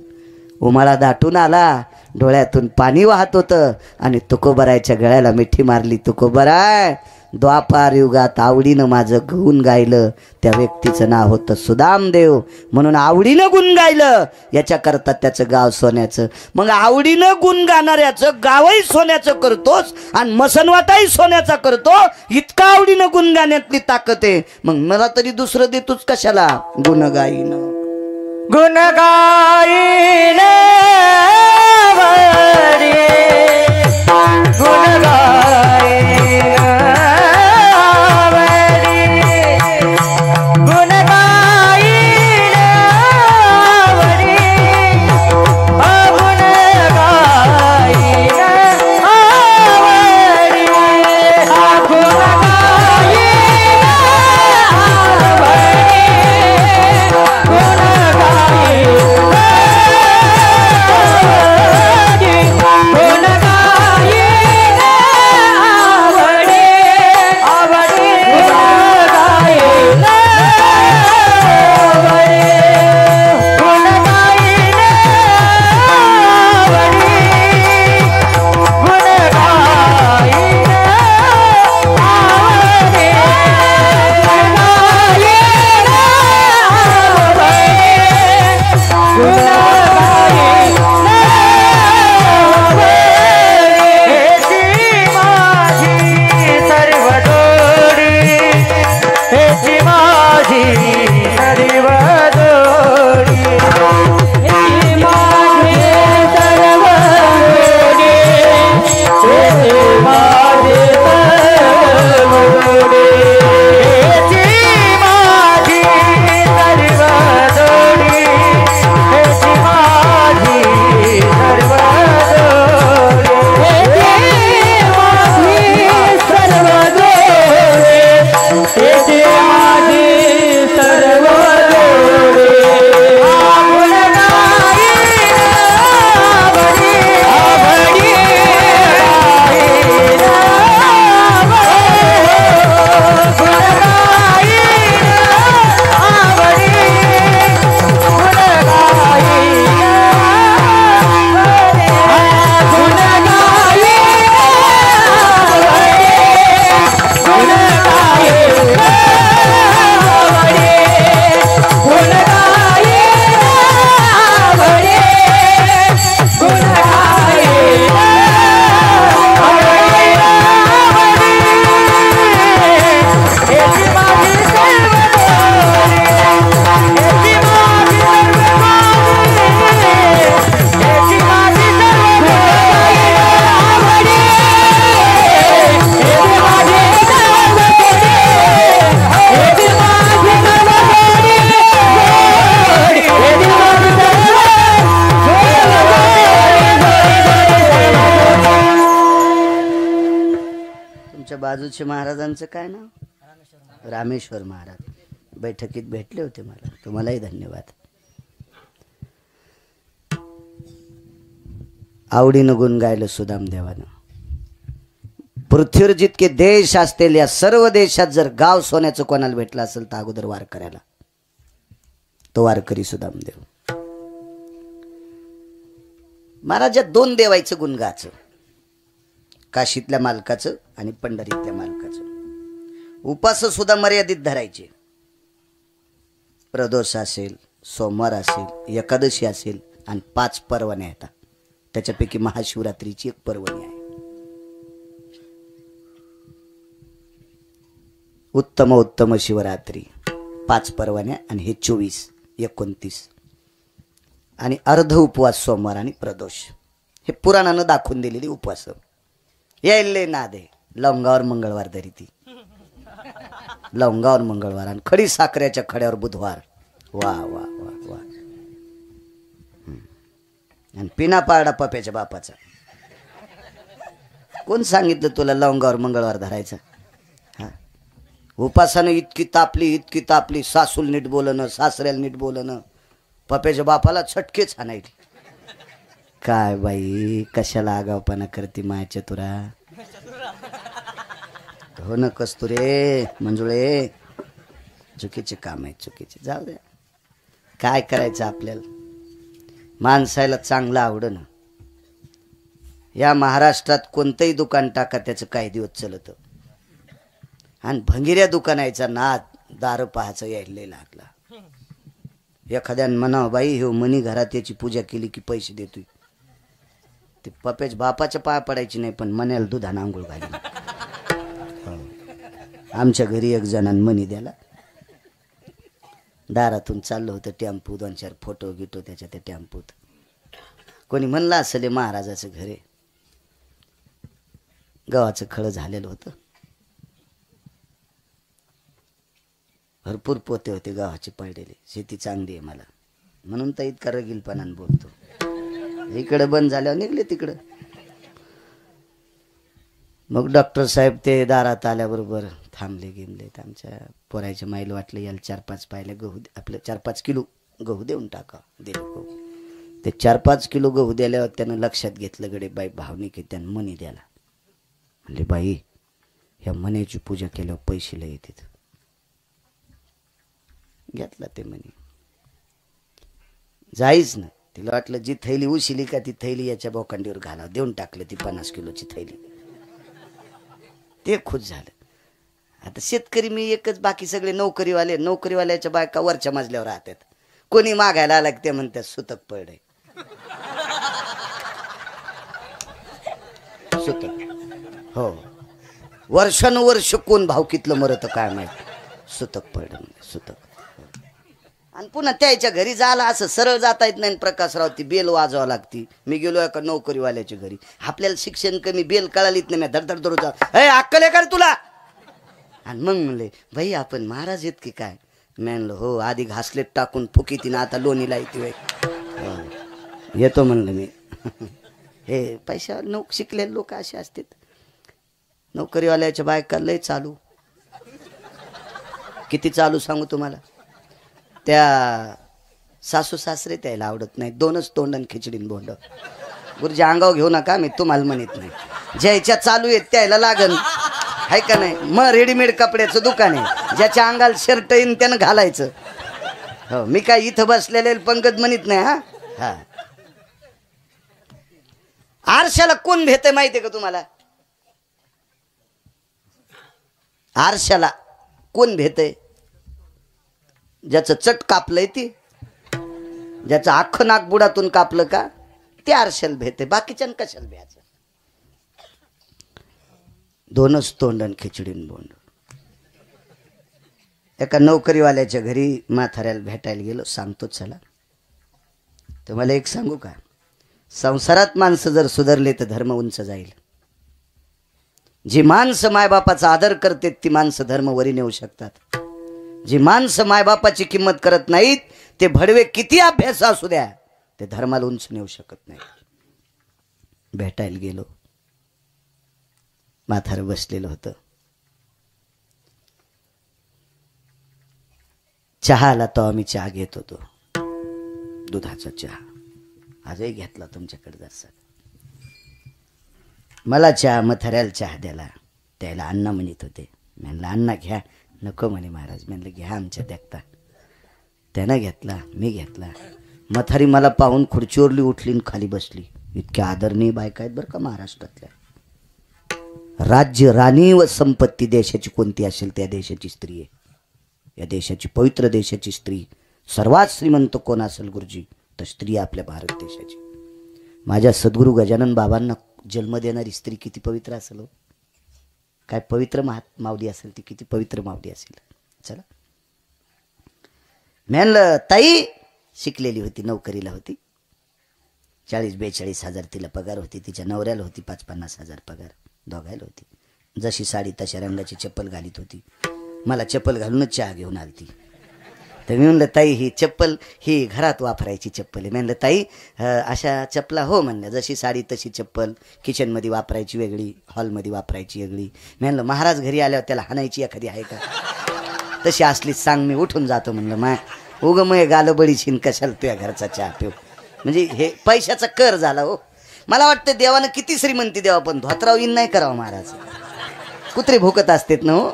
उमाळा दाटून आला, डोळ्यातून पाणी वाहत होतं. आणि तुकोबारायच्या गळ्याला मिठी मारली. तुकोबाराय द्वापार युगात आवडीनं माझं गुण गायलं, त्या व्यक्तीचं नाव होतं सुदामदेव, म्हणून आवडीनं गुण गायलं. याच्याकरता त्याचं गाव सोन्याचं. मग आवडीनं गुण गाणाऱ्याचं गावही सोन्याचं करतोस आणि मसनवाटाही सोन्याचा करतो. इतका आवडीनं गुण गाण्यातली ताकद आहे. मग मला तरी दुसरं देतोच कशाला. गुण गाईनं गुण गाईने गुण बाजूचे महाराजांचं काय नाव? रामेश्वर महाराज. बैठकीत भेटले होते मला. तुम्हालाही धन्यवाद. आवडीनं गुण गायलं सुदामदेवानं. पृथ्वीवर जितके देश असतील या सर्व देशात जर गाव सोन्याचं कोणाला भेटलं असेल तर अगोदर वार करायला तो वारकरी सुदामदेव. महाराजात दोन देवायचं गुण गायचं, काशीतल्या मालकाचं आणि पंढरीतल्या मालकाचं. उपास सुद्धा मर्यादित धरायचे. प्रदोष असेल, सोमवार असेल, एकादशी असेल आणि 5 पर्वण्या येतात. त्याच्यापैकी महाशिवरात्रीची एक पर्वणी आहे. उत्तम शिवरात्री 5 पर्वण्या आणि हे 24, 29 आणि अर्ध उपवास सोमवार आणि प्रदोष. हे पुराणानं दाखवून दिलेली उपवास. यायले नादे लवंगावर मंगळवार धरी ती, लवंगावर मंगळवार आणि खडी साखरेच्या खड्यावर बुधवार. वा वा वा वा. आणि पिना पारडा पप्याच्या बापाचा. कोण सांगितलं तुला लवंगावर मंगळवार धरायचा? हा, उपासानं इतकी तापली, सासूल नीट बोलणं, सासऱ्याला नीट बोलणं, पप्याच्या बापाला छटकेच आणायची. काय बाई, कशाला आगावपणा करते मायाच्या तुरा. हो न कस्तुरे मंजुळे, चुकीचे काम आहे, चुकीचे. जाऊ द्या, काय करायचं आपल्याला. माणसाला चांगलं आवडणं. या महाराष्ट्रात कोणतंही दुकान टाका त्याचं काही दिवस चलत. आणि भंगिऱ्या दुकानाचा नाद दारू पाहायचं यायला लागला. एखाद्यानं म्हणावं बाई हो मनी घरात याची पूजा केली की पैसे देतोय. ते पप्याच्या बापाच्या पाया पडायची नाही पण मण्याला दुधानं आंघोळ घाली. आमच्या घरी एक जणांनी मनी द्याला. दारातून चाललं होतं टेम्पो, 2-4 फोटो गिटो त्याच्या त्या टेम्पोत. कोणी म्हणलं असेल महाराजाचं घर आहे. गावाचं खळं झालेलं होतं. भरपूर पोते होते गावाचे पडलेले. शेती चांगली आहे मला म्हणून तर इतका रगीलपणानं बोलतो. इकडे बंद झाल्यावर निघले तिकडं. मग डॉक्टर साहेब ते दारात आल्याबरोबर थांबले गेले. आमच्या पोरायच्या माईला वाटलं याला 4-5 पायले गहू, आपलं 4-5 किलो गहू देऊन टाका. दिले गहू. ते 4-5 किलो गहू दिल्यावर त्यानं लक्षात घेतलं गडे बाई भावनिक आहे, त्यानं मनी द्याला. म्हणले बाई ह्या मनीची पूजा केल्यावर पैसे लय येतात. घेतला ते मनी. जाईच ना. तिला वाटलं जी थैली उशिली का ती थैली याच्या बोकांडीवर घाला. देऊन टाकलं ती 50 किलोची थैली. ते खुश झालं. आता शेतकरी मी एकच, बाकी सगळे नोकरीवाले. नोकरीवाल्याच्या बायका वरच्या मजल्यावर राहतात. कोणी मागायला आला ते म्हणतात सुतक पडे. सुतक हो, वर्षानुवर्ष कोण भावकीतलं मरत काय माहिती. सुतक पड, सुतक. आणि पुन्हा त्याच्या घरी झाला असं सरळ जाता येत नाही. प्रकाशराव ती बेल वाजवावं लागती. मी गेलो एका नोकरीवाल्याच्या घरी. आपल्याला शिक्षण कमी, बेल कळालीत नाही. धडधड धडू अक्कल आहे का तुला? आणि मग म्हणले भाई आपण महाराज येत की काय? म्हणलं हो, आधी घासलेट टाकून फुकी तिनं आता लोणीला येते. येतो म्हणलं मी. हे पैशावर शिकलेले लोक असे असतात. नोकरीवाल्याच्या बायका लय चालू. किती चालू सांगू तुम्हाला. त्या सासू सासरे त्याला आवडत नाही. 2च तोंड आणि खिचडीन बोंड. गुरुजी अंगावर घेऊ नका, मी तुम्हाला म्हणत नाही. ज्याच्या चालू आहेत त्याला लागन, आहे का नाही. मग रेडीमेड कपड्याचं दुकान आहे. ज्याच्या अंगाला शर्ट येईन त्यानं घालायचं. हो, मी काय इथं बसलेले पंकज म्हणत नाही. हा हा, आरशाला कोण भेटते माहितीये का तुम्हाला? आरशाला कोण भेटते? ज्याचं चट कापलंय ती, ज्याचं अख्खं नाक बुडातून कापलं का ते आरशाला भेटते. बाकीच्या कशाला भ्यायचं. 2च तोंड आणि खिचडीन बोंड. एका नोकरीवाल्याच्या घरी म्हाताऱ्याला भेटायला गेलो. सांगतो चला. तर मला एक सांगू का, संसारात माणसं जर सुधारले तर धर्म उंच जाईल. जी माणसं मायबापाचा आदर करतात ती माणसं धर्म वरी नेऊ शकतात. जी माणसं मायबापाची किंमत करत नाहीत ते भडवे किती अभ्यास असू द्या ते धर्माला उंच नेऊ शकत नाही. भेटायला गेलो. म्हातारं बसलेलं होतं. चहा आला तो आम्ही चहा घेत होतो, दुधाचा चहा. आजही घेतला तुमच्याकडे जसा. मला चहा, मथऱ्याला चहा द्यायला, त्याला अण्णा म्हणत होते. म्हणलं अण्णा घ्या. नको म्हणे महाराज. म्हणलं घ्या आमच्या देखता. त्यानं घेतला, मी घेतला. मथारी मला पाहून खुर्चीवरली उठली आणि खाली बसली. इतक्या आदरणीय बायका आहेत बरं का महाराष्ट्रातल्या. राज्य, राणी व संपत्ती देशाची कोणती असेल त्या देशाची स्त्री आहे. या देशाची, पवित्र देशाची स्त्री. सर्वात श्रीमंत कोण असेल गुरुजी, तर स्त्री आपल्या भारत देशाची. माझ्या सद्गुरू गजानन बाबांना जन्म देणारी स्त्री किती पवित्र असेल हो. काय पवित्र मावली असेल ती, किती पवित्र मावली असेल. चला, म्हणलं ताई शिकलेली होती, नोकरीला होती. 40-42 हजार तिला पगार होती. तिच्या नवऱ्याला होती 50-50 हजार पगार. दोघायला होती. जशी साडी तशा रंगाची चप्पल घालीत होती. मला चप्पल घालूनच चहा घेऊन आलती. तर मी म्हणलं ताई ही चप्पल ही घरात वापरायची चप्पल आहे. म्हणलं ताई अशा चपला हो म्हणल्या. जशी साडी तशी चप्पल, किचनमध्ये वापरायची वेगळी, हॉलमध्ये वापरायची वेगळी. म्हणलं महाराज घरी आल्यावर त्याला हाणायची एखादी आहे का? तशी असलीच सांग, मी उठून जातो म्हणलं. माय उगमय गालबडी शिन कशाला तुझ्या घरचा चहा पिऊ. म्हणजे हे पैशाचा कर झाला हो. मला वाटतं देवानं किती श्रीमंती द्यावा, पण धोत्राव इन नाही करावं महाराज. कुत्रे भुकत असतात ना हो.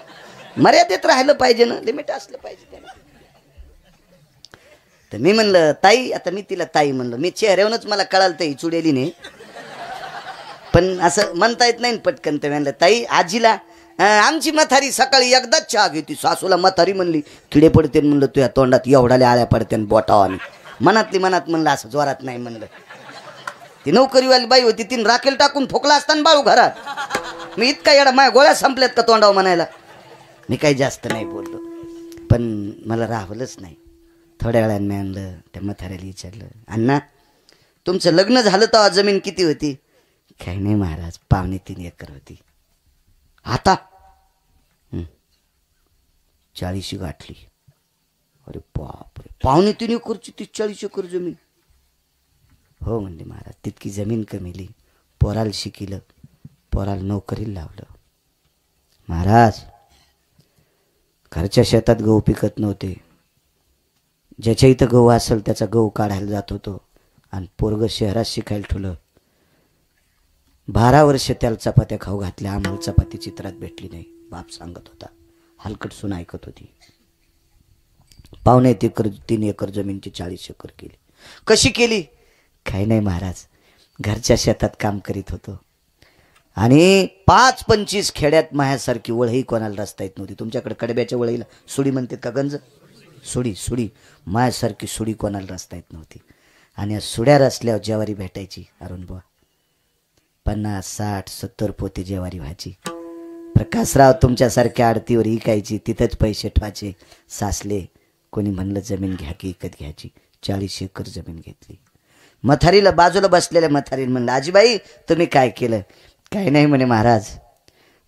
मर्यादेत राहिलं पाहिजे ना, लिमिट असलं पाहिजे त्याला. तर मी म्हणलं ताई, आता मी तिला ताई म्हणलं. मी चेहऱ्यावरूनच मला कळालं ही चुडेली नाही, पण असं म्हणता येत नाही पटकन. तर म्हणलं ताई आजीला आमची मथारी सकाळी एकदाच चहा घेते. सासूला मथारी म्हणली किडे पडते. म्हणलं तुझ्या तोंडात एवढाल्या आळ्या पडते बोटावा. मी मनातली मनात म्हणलं असं जोरात नाही म्हणलं. ती नोकरीवाली बाई होती, तिने राखेल टाकून ठोकला असताना बाळू घरात. मी इतका येडा, माझ्या गोळ्या संपल्यात का तोंडावर म्हणायला. मी काही जास्त नाही बोललो, पण मला राहवलंच नाही. थोड्या वेळाने मी आणलं, त्या म्हाताऱ्याला विचारलं अण्णा तुमचं लग्न झालं तेव्हा जमीन किती होती? काही नाही महाराज, 2.25 एकर होती. आता 40 गाठली. अरे बापरे, 2.25 एकरची 30-40 एकर जमीन. हो म्हणले महाराज, तितकी जमीन कमीली. पोराला शिकिलं, पोराला नोकरीला लावलं. महाराज घरच्या शेतात गहू पिकत नव्हते. ज्याच्या इथं गहू असेल त्याचा गहू काढायला जात होतो. आणि पोरग शहरात शिकायला ठेवलं. 12 वर्ष त्याला चपात्या खाऊ घातल्या. आम्हाला चपाती चित्रात भेटली नाही. बाप सांगत होता, हलकट सून ऐकत होती. 2.25 एकर जमीनची 40 एकर केली. कशी केली? काही नाही महाराज, घरच्या शेतात काम करीत होतो. आणि 5-25 खेड्यात माझ्यासारखी वळही कोणाला रस्ता येत नव्हती. तुमच्याकडे कडब्याच्या वळीला सुडी म्हणतात का गंज? सुडी. माझ्यासारखी सुडी कोणाला रस्ता येत नव्हती. आणि या सुड्या रचल्यावर ज्वारी भेटायची. अरुण बुवा 50-60-70 पोते ज्वारी व्हायची. प्रकाशराव तुमच्यासारख्या आडतीवर इकायची, तिथंच पैसे ठेवायचे. सासले कोणी म्हणलं जमीन घ्या की विकत घ्यायची. 40 एकर जमीन घेतली. मथारीला बाजूला बसलेल्या मथारीला म्हणलं आजीबाई तुम्ही काय केलं? काही नाही म्हणे महाराज,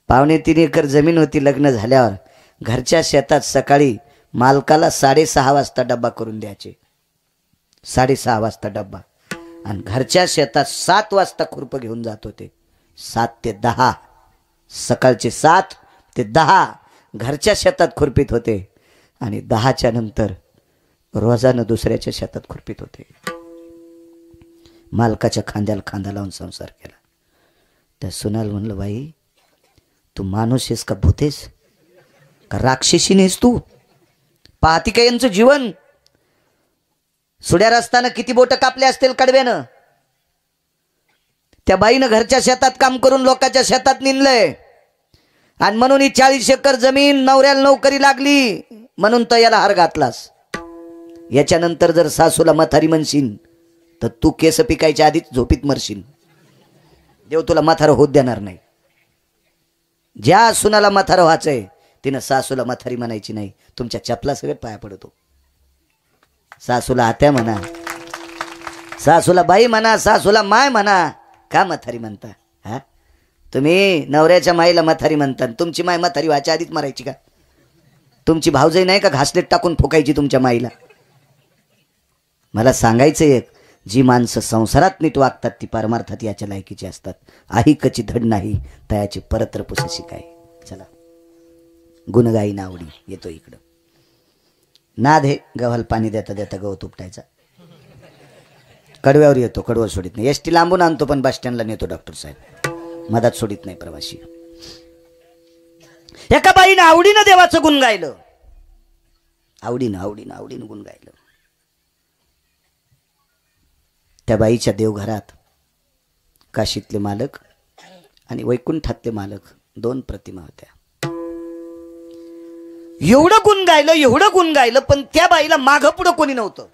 2.25 एकर जमीन होती. लग्न झाल्यावर घरच्या शेतात सकाळी मालकाला 6:30 वाजता डब्बा करून द्यायचे. 6:30 वाजता डब्बा. आणि घरच्या शेतात 7 वाजता खुरपं घेऊन जात होते. 7 ते 10, सकाळचे 7 ते 10 घरच्या शेतात खुरपीत होते. आणि 10च्या नंतर रोजानं दुसऱ्याच्या शेतात खुरपीत होते. मालकाच्या खांद्याला खांदा लावून संसार केला. त्या सुनाल म्हणलं बाई तू माणूस आहेस का भूतेस का राक्षसी नेस तू? पाहती का यांचं जीवन? सुड्या रस्ताना किती बोट कापले असतील कडव्यानं. त्या बाईनं घरच्या शेतात काम करून लोकांच्या शेतात निंदलंय. आणि म्हणून ही 40 एकर जमीन नवऱ्याला नोकरी लागली म्हणून तर याला हार घातलास. याच्यानंतर जर सासूला म्हातारी म्हणशील तर तू केस पिकायच्या आधीच झोपीत मरशील. देव तुला म्हातारं होत देणार नाही. ज्या सुनाला म्हातारं व्हायचंय तिनं सासूला म्हातारी म्हणायची नाही. तुमच्या चपला सगळ्यात पाया पडतो. सासूला आत्या म्हणा, सासूला बाई म्हणा, सासूला माय म्हणा. का म्हातारी म्हणता? हा, तुम्ही नवऱ्याच्या माईला म्हातारी म्हणता. तुमची माय म्हातारी व्हायच्या आधीच मरायची का? तुमची भावजाई नाही का घासलेट टाकून फुकायची तुमच्या माईला? मला सांगायचं एक, जी माणसं संसारात नीट वागतात ती परमार्थात याच्या लायकीची असतात. आही कची धड नाही तयाची परत्र पुसशी काय. चला गुणगाई नावडी येतो इकडं. नाद हे गव्हाला पाणी देता देता गवत उपटायचा. कडव्यावर येतो, कडवं सोडित नाही. एसटी लांबून आणतो पण बस स्टँडला नेतो डॉक्टर साहेब, मधात सोडित नाही प्रवासी. एका बाईनं आवडीनं देवाचं गुण गायलं, आवडीनं आवडीनं आवडीनं गुण गायलं. त्या बाईच्या देवघरात काशीतले मालक आणि वैकुंठातले मालक दोन प्रतिमा होत्या. एवढं गुण गायलं, एवढं गुण गायलं, पण त्या बाईला मागं पुढं कोणी नव्हतं.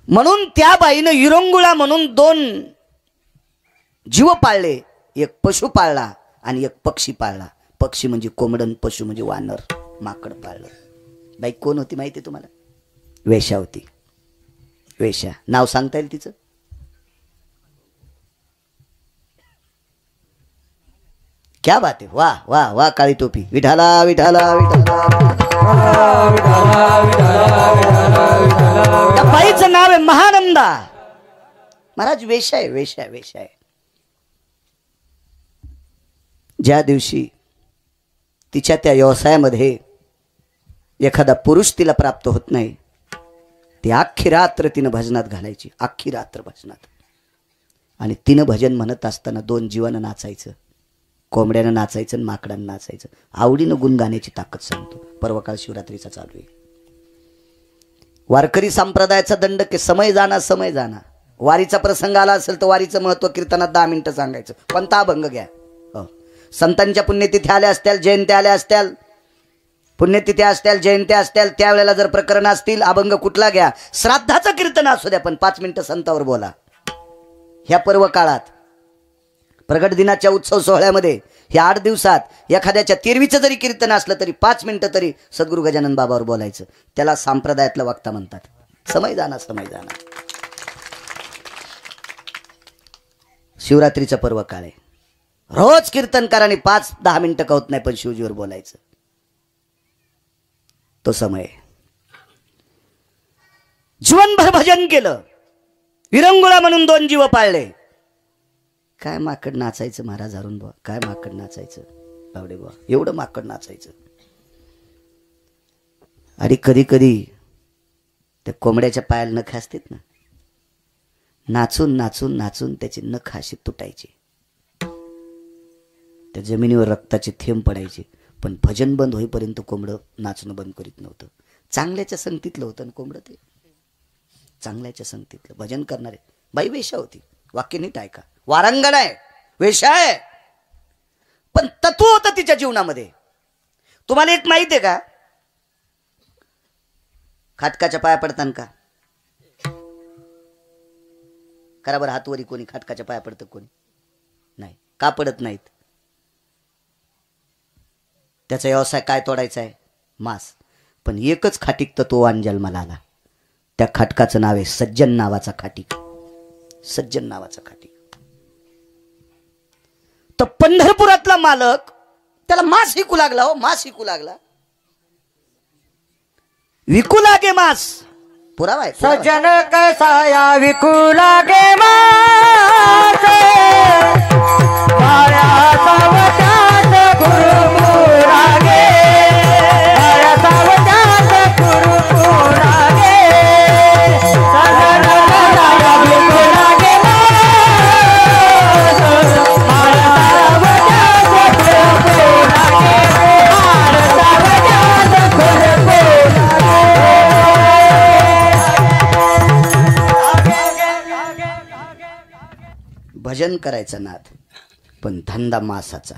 म्हणून त्या बाईनं विरंगुळा म्हणून दोन जीव पाळले. एक पशु पाळला आणि एक पक्षी पाळला. पक्षी म्हणजे कोंबडन, पशु म्हणजे वानर, माकड पाळलं. बाई कोण होती माहिती तुम्हाला? वेश्या होती. वेश्या. नाव सांगता येईल तिचं? क्या बात आहे. वा वा वा. काळी टोपी. विठाला विठाला विठाला. त्या बाईचं नाव आहे महानंदा. महाराज वेश्या आहे, वेश्या वेश्या आहे. ज्या दिवशी तिच्या त्या व्यवसायामध्ये एखादा पुरुष तिला प्राप्त होत नाही, ती अख्खी रात्र तिनं भजनात घालायची, अख्खी रात्र भजनात. आणि तिनं भजन म्हणत असताना दोन जीवानं नाचायचं, कोंबड्यानं नाचायचं आणि माकडानं नाचायचं. आवडीनं गुण गाण्याची ताकद सांगतो. पर्वकाळ शिवरात्रीचा चालू आहे. वारकरी संप्रदायाचा दंड के समय जाना समय जाना. वारीचा प्रसंग आला असेल तर वारीचं महत्व कीर्तनात 10 मिनिटं सांगायचं, पण अभंग घ्या. हो, संतांच्या पुण्यतिथी आल्या असत्याल, जयंत्या आल्या असत्याल, पुण्यतिथ्या असत्याल, जयंत्या असत्याल, त्यावेळेला जर प्रकरण असतील, अभंग कुठला घ्या. श्राद्धाचं कीर्तन असू द्या, पण 5 मिनिटं संतावर बोला. ह्या पर्व काळात, प्रगट दिनाच्या उत्सव सोहळ्यामध्ये, ह्या 8 दिवसात एखाद्याच्या 13वीचं जरी कीर्तन असलं तरी 5 मिनिटं तरी सद्गुरू गजानन बाबावर बोलायचं. त्याला संप्रदायातलं वक्ता म्हणतात. समय जाना समय जाना. शिवरात्रीचा पर्व काळ आहे. रोज कीर्तनकारांनी 5-10 मिनिटं का होत नाही, पण शिवजीवर बोलायचं. तो समय. जीवनभर भजन केलं, विरंगुळा म्हणून 2 जीव पाळले. काय माकड नाचायचं महाराज अरुण बुवा, काय माकड नाचायचं बावडे बुवा, एवढं माकड नाचायचं. आणि कधी कधी त्या कोंबड्याच्या पायाला नख असतात ना, नाचून नाचून नाचून त्याची नख अशी तुटायची, त्या जमिनीवर रक्ताचे थेंब पडायचे. पण भजन बंद होईपर्यंत कोंबडं नाचणं बंद करीत नव्हतं. चांगल्याच्या संगतीतलं होतं ना कोंबडं, ते चांगल्याच्या संगतीतलं भजन करणारे. बाई वेश्या होती, वाक्य नीट ऐका. वारंगण आहे, वेश्या आहे, पण तत्व होतं तिच्या जीवनामध्ये. तुम्हाला एक माहिती आहे का? खाटकाच्या पाया पडताना का करा बरं हातवरी, कोणी खाटकाच्या पाया पडतं? कोणी नाही. का पडत नाहीत? त्याचा व्यवसाय काय तोडायचा आहे? मांस. पण एकच खाटीक तत्ववान जन्माला आला. त्या खाटकाचं नाव आहे सज्जन नावाचा खाटीक. सज्जन नावाचा खाटीक. तर पंढरपुरातला मालक त्याला मांस विकू लागला. हो, मांस विकू लागला. विकू लागे मांस. पुरावा आहे. सज्जन कसाया विकू लागे मांस, माया सावटात कुरकुरागे, माया सावटात कुरकुरागे. सज्जन कसाया विकू लागे मांस, माया सावटात कुरकुरागे, माया सावटात कुरकुरागे. भजन करायचा नाद, पण धंदा मासाचा.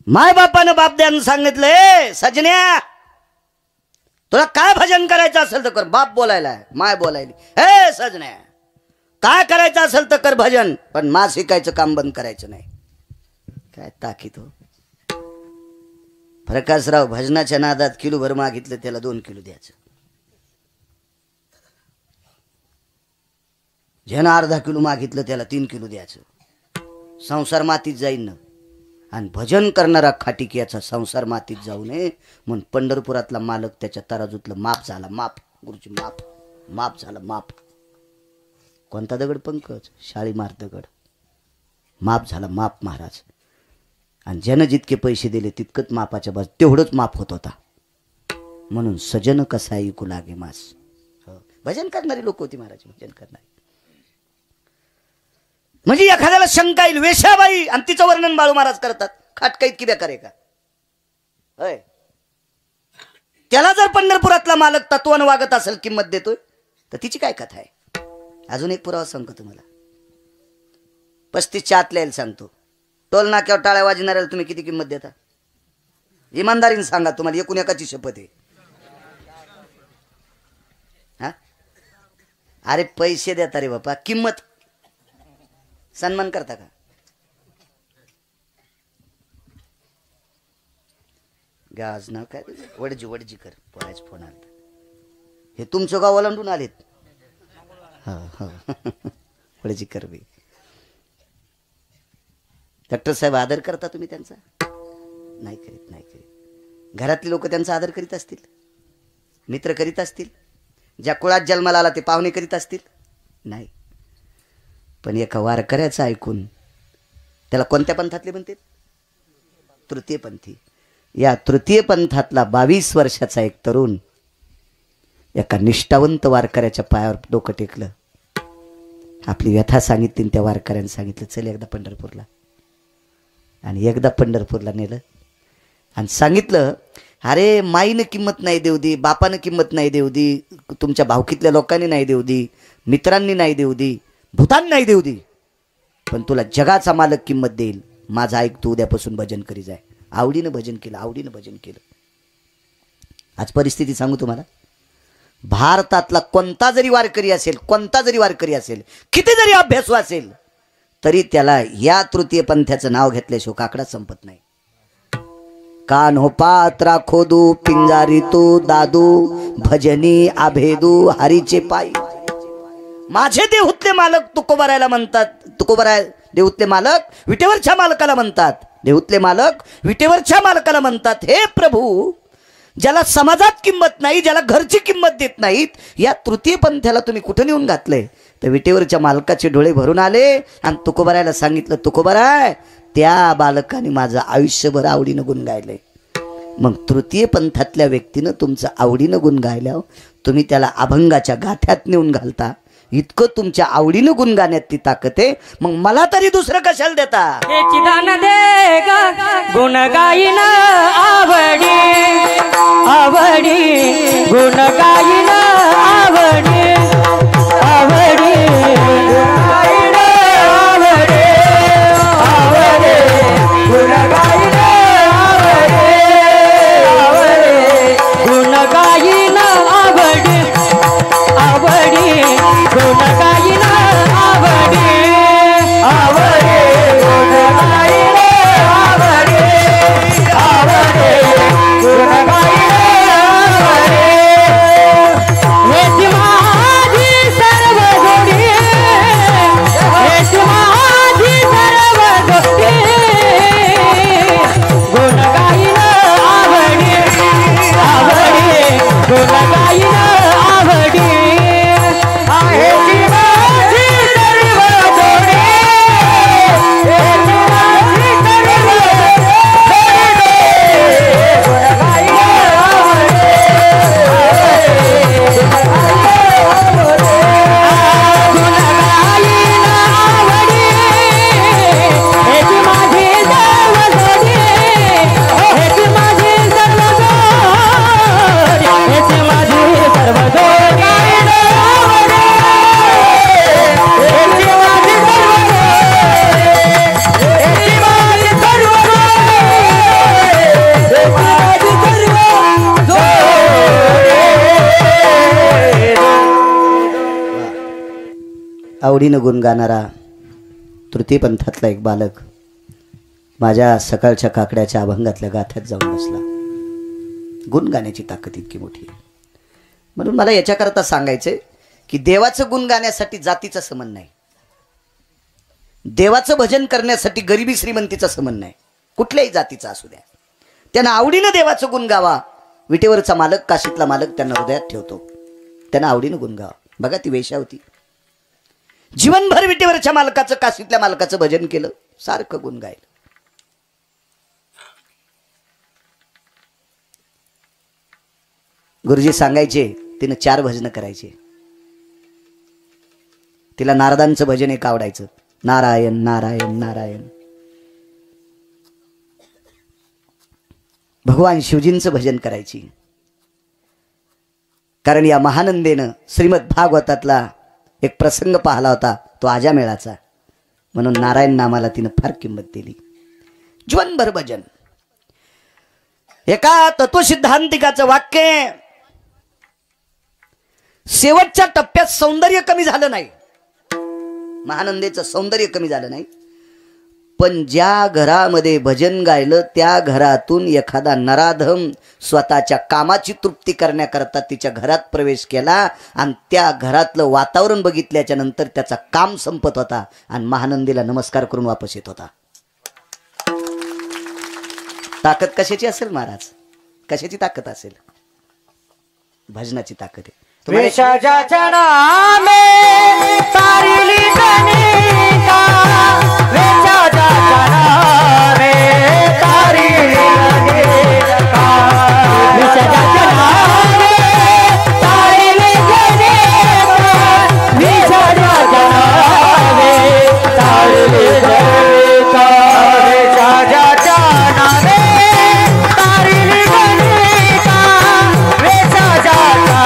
माय बापानं बापद्यानं सांगितलंय, सजन्या तुला काय भजन करायचं असेल तर कर. बाप बोलायला, माय बोलायली, हे सजन्या काय करायचं असेल तर कर भजन, पण मास शिकायचं काम बंद करायचं नाही. काय ताकीद हो. प्रकाशराव भजनाच्या नादात किलोभर मागितलं, त्याला 2 किलो द्यायचं. ज्यानं अर्धा किलो मागितलं त्याला 3 किलो द्यायचं. संसार मातीत जाईन ना. आणि भजन करणारा खाटीक याचा संसार मातीत जाऊ नये म्हणून पंढरपुरातला मालक त्याच्या तराजूतलं माप झाला. माप गुरुजी, माप माप झालं. माप कोणता दगड? पंकज शाळीमार दगड. माप झाला माप महाराज. आणि ज्यानं जितके पैसे दिले तितकंच मापाच्या बाजू तेवढंच माप होत होता. म्हणून सजन कसा ऐकू लागे मास. भजन करणारी लोक होती महाराज, भजन करणारी. म्हणजे एखाद्याला शंका येईल, वेश्याबाई आणि तिचं वर्णन बाळू महाराज करतात, खाटकाईत की बेकार आहे का? होय. त्याला जर पंढरपुरातला मालक तत्वानं वागत असेल, किंमत देतोय, तर तिची काय कथा आहे? अजून एक पुरावा सांगतो तुम्हाला. 35च्या आतल्या यायला सांगतो. टोल नाक्यावर टाळ्या वाजणाऱ्याला तुम्ही किती किंमत देता? इमानदारीने सांगा, तुम्हाला एकूण एकाची शपथ आहे. हा, अरे पैसे देता रे बापा, किंमत सन्मान करता का? गाज नाव काय वडजी कर पोराच फोन आला. हे तुमचं गाव ओलांडून आलेत. हो वडजी कर बी. डॉक्टर साहेब आदर करता तुम्ही त्यांचा? नाही करीत, नाही करीत. घरातले लोक त्यांचा आदर करीत असतील, मित्र करीत असतील, ज्या कुळात जन्माला आला ते पाहुणे करीत असतील? नाही. पण एका वारकऱ्याचं ऐकून, त्याला कोणत्या पंथातले म्हणते? तृतीय पंथी. या तृतीय पंथातला 22 वर्षाचा एक तरुण एका निष्ठावंत वारकऱ्याच्या पायावर डोकं टेकलं, आपली व्यथा सांगितली. त्या वारकऱ्याने सांगितलं, चल एकदा पंढरपूरला. आणि एकदा पंढरपूरला नेलं आणि सांगितलं, अरे माईनं किंमत नाही देऊ दी, बापानं किंमत नाही देऊ दी, तुमच्या भावकीतल्या लोकांनी नाही देऊ दी, मित्रांनी नाही देऊ दी, भूतान नाही देऊ दी, पण तुला जगाचा मालक किंमत देईल. माझं ऐक, तू उद्यापासून भजन करी जाय. आवडीनं भजन केलं, आवडीनं भजन केलं. आज परिस्थिती सांगू तुम्हाला, भारतातला कोणता जरी वारकरी असेल, कोणता जरी वारकरी असेल, किती जरी अभ्यासू असेल, तरी त्याला या तृतीय पंथाचं नाव घेतल्याशिवाय काकडा संपत नाही. कान हो पात्रा खोदू पिंजारी तू दादू भजनी आभेदू हरीचे पायी. माझे देहूतले मालक तुकोबारायला म्हणतात. तुकोबाराय देहूतले मालक विटेवरच्या मालकाला म्हणतात. देहूतले मालक विटेवरच्या मालकाला म्हणतात, हे प्रभू, ज्याला समाजात किंमत नाही, ज्याला घरची किंमत देत नाहीत, या तृतीय पंथाला तुम्ही कुठं नेऊन घातलंय? तर विटेवरच्या मालकाचे डोळे भरून आले आणि तुकोबारायला सांगितलं, तुकोबाराय, त्या बालकाने माझं आयुष्यभर आवडीनं गुण गायलंय. मग तृतीय पंथातल्या व्यक्तीनं तुमचं आवडीनं गुण गायल्यावर तुम्ही त्याला अभंगाच्या गाथ्यात नेऊन घालता. इतकं तुमच्या आवडीनं गुण गाण्यात ती ताकद आहे, मग मला तरी दुसरं कशाला देता? दान दे ग गुण गाईन आवडी आवडी, गुण गाईन आवडी आवडी, गाईन आवडी आवडी, गुण गाईन आवडी आवडी, गुण गाईन आवडी आवडी, गुण गाईन आवडी आवडी, गुण गाईन आवडी आवडी, गुण गाईन आवडी. हेच माझी सर्व जोडी, हेच माझी सर्व जोडी, गुण गाईन आवडी आवडी, गुण गाईन आवडी. आवडीनं गुण गाणारा तृतीय पंथातला एक बालक माझ्या सकाळच्या काकड्याच्या अभंगातल्या गाथ्यात जाऊन बसला. गुण गाण्याची ताकद इतकी मोठी आहे. म्हणून मला याच्याकरता सांगायचंय की देवाचं गुण गाण्यासाठी जातीचा संबंध नाही, देवाचं भजन करण्यासाठी गरिबी श्रीमंतीचा संबंध नाही, कुठल्याही जातीचा असू द्या. त्यांना आवडीनं देवाचं गुण गावा. विटेवरचा मालक, काशीतला मालक त्यांना हृदयात ठेवतो, त्यांना आवडीनं गुण गावा. बघा ती वेश्या होती, जीवनभर विटेवरच्या मालकाचं, काशीतल्या मालकाचं भजन केलं, सारखं गुण गायलं. गुरुजी सांगायचे तिनं 4 भजन करायचे. तिला नारदांचं भजन एक आवडायचं, नारायण नारायण नारायण. भगवान शिवजींचं भजन करायची. कारण या महानंदेनं श्रीमद भागवतातला एक प्रसंग पाहिला होता, तो आजामेळाचा. म्हणून नारायण नामाला तिनं फार किंमत दिली. जीवनभर भजन. एका तत्वसिद्धांतिकाचं वाक्य, शेवटच्या टप्प्यात सौंदर्य कमी झालं नाही, महानंदेचं सौंदर्य कमी झालं नाही, पण ज्या घरामध्ये भजन गायलं त्या घरातून एखादा नराधम स्वतःच्या कामाची तृप्ती करण्याकरता तिच्या घरात प्रवेश केला आणि त्या घरातलं वातावरण बघितल्याच्या नंतर त्याचा काम संपत होता आणि महानंदीला नमस्कार करून वापस येत होता. ताकद कशाची असेल महाराज? कशाची ताकद असेल? भजनाची ताकद आहे. विषजाच्या नामे तारिली गणिका, विषजाच्या नामे तारिली गणिका, विषजाच्या नामे तारिली गणिका, विषजाच्या नामे तारिली गणिका, विषजाच्या नामे तारिली गणिका, विषजाच्या नामे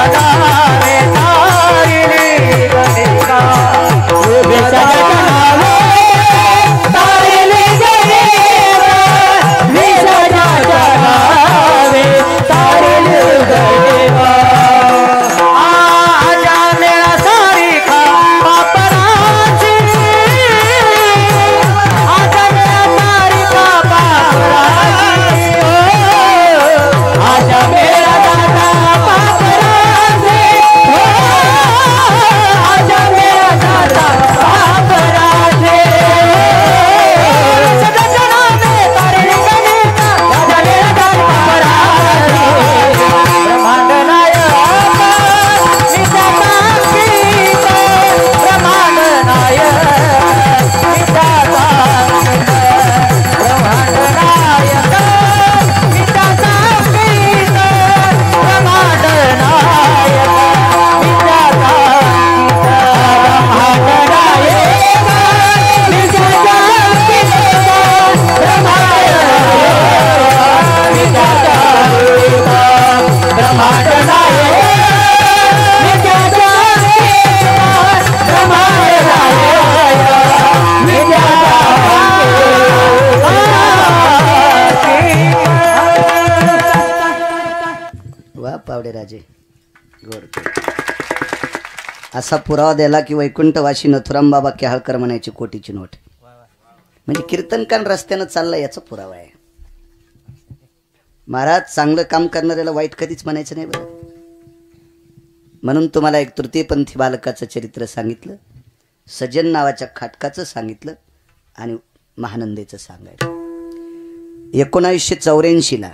असा पुरावा द्याला की वैकुंठवासी नथुराम बाबा केहाळकर म्हणायची कोटीची नोट. म्हणजे कीर्तनकान रस्त्यानं चालला याचा पुरावा आहे. महाराज चांगलं काम करणाऱ्याला वाईट कधीच म्हणायचं नाही बरं. म्हणून तुम्हाला एक तृतीयपंथी बालकाचं चरित्र सांगितलं, सज्जन नावाच्या खाटकाचं सांगितलं आणि महानंदेचं सांगायचं. 1984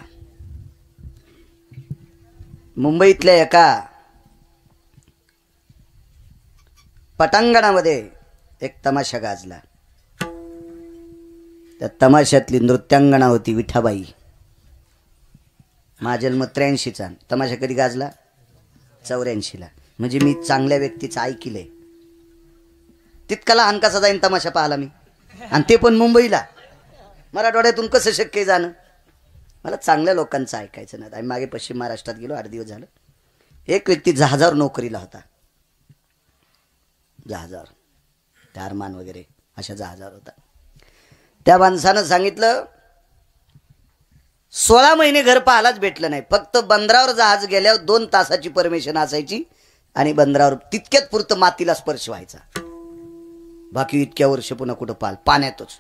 मुंबईतल्या एका पटांगणामध्ये एक तमाशा गाजला. त्या तमाशातली नृत्यांगणा होती विठाबाई. माझा जन्म 83चा. तमाशा कधी गाजला? 84ला. म्हणजे मी चांगल्या व्यक्तीचं ऐकलंय. तितका लहान कसा जाईन तमाशा पाहिला मी, आणि ते पण मुंबईला. मराठवाड्यातून कसं शक्य जाणं? मला चांगल्या लोकांचं ऐकायचं नाही. आम्ही मागे पश्चिम महाराष्ट्रात गेलो, 8 दिवस झालं. एक व्यक्ती जहाजावर नोकरीला होता. जहाजावर त्या अरमान वगैरे अशा जहाजावर होता. त्या माणसानं सांगितलं 16 महिने घर पाहायलाच भेटलं नाही. फक्त बंदरावर जहाज गेल्यावर 2 तासाची परमिशन असायची आणि बंदरावर तितक्यात पुरतं मातीला स्पर्श व्हायचा. बाकी इतक्या वर्ष पुन्हा कुठं पाण्यातच.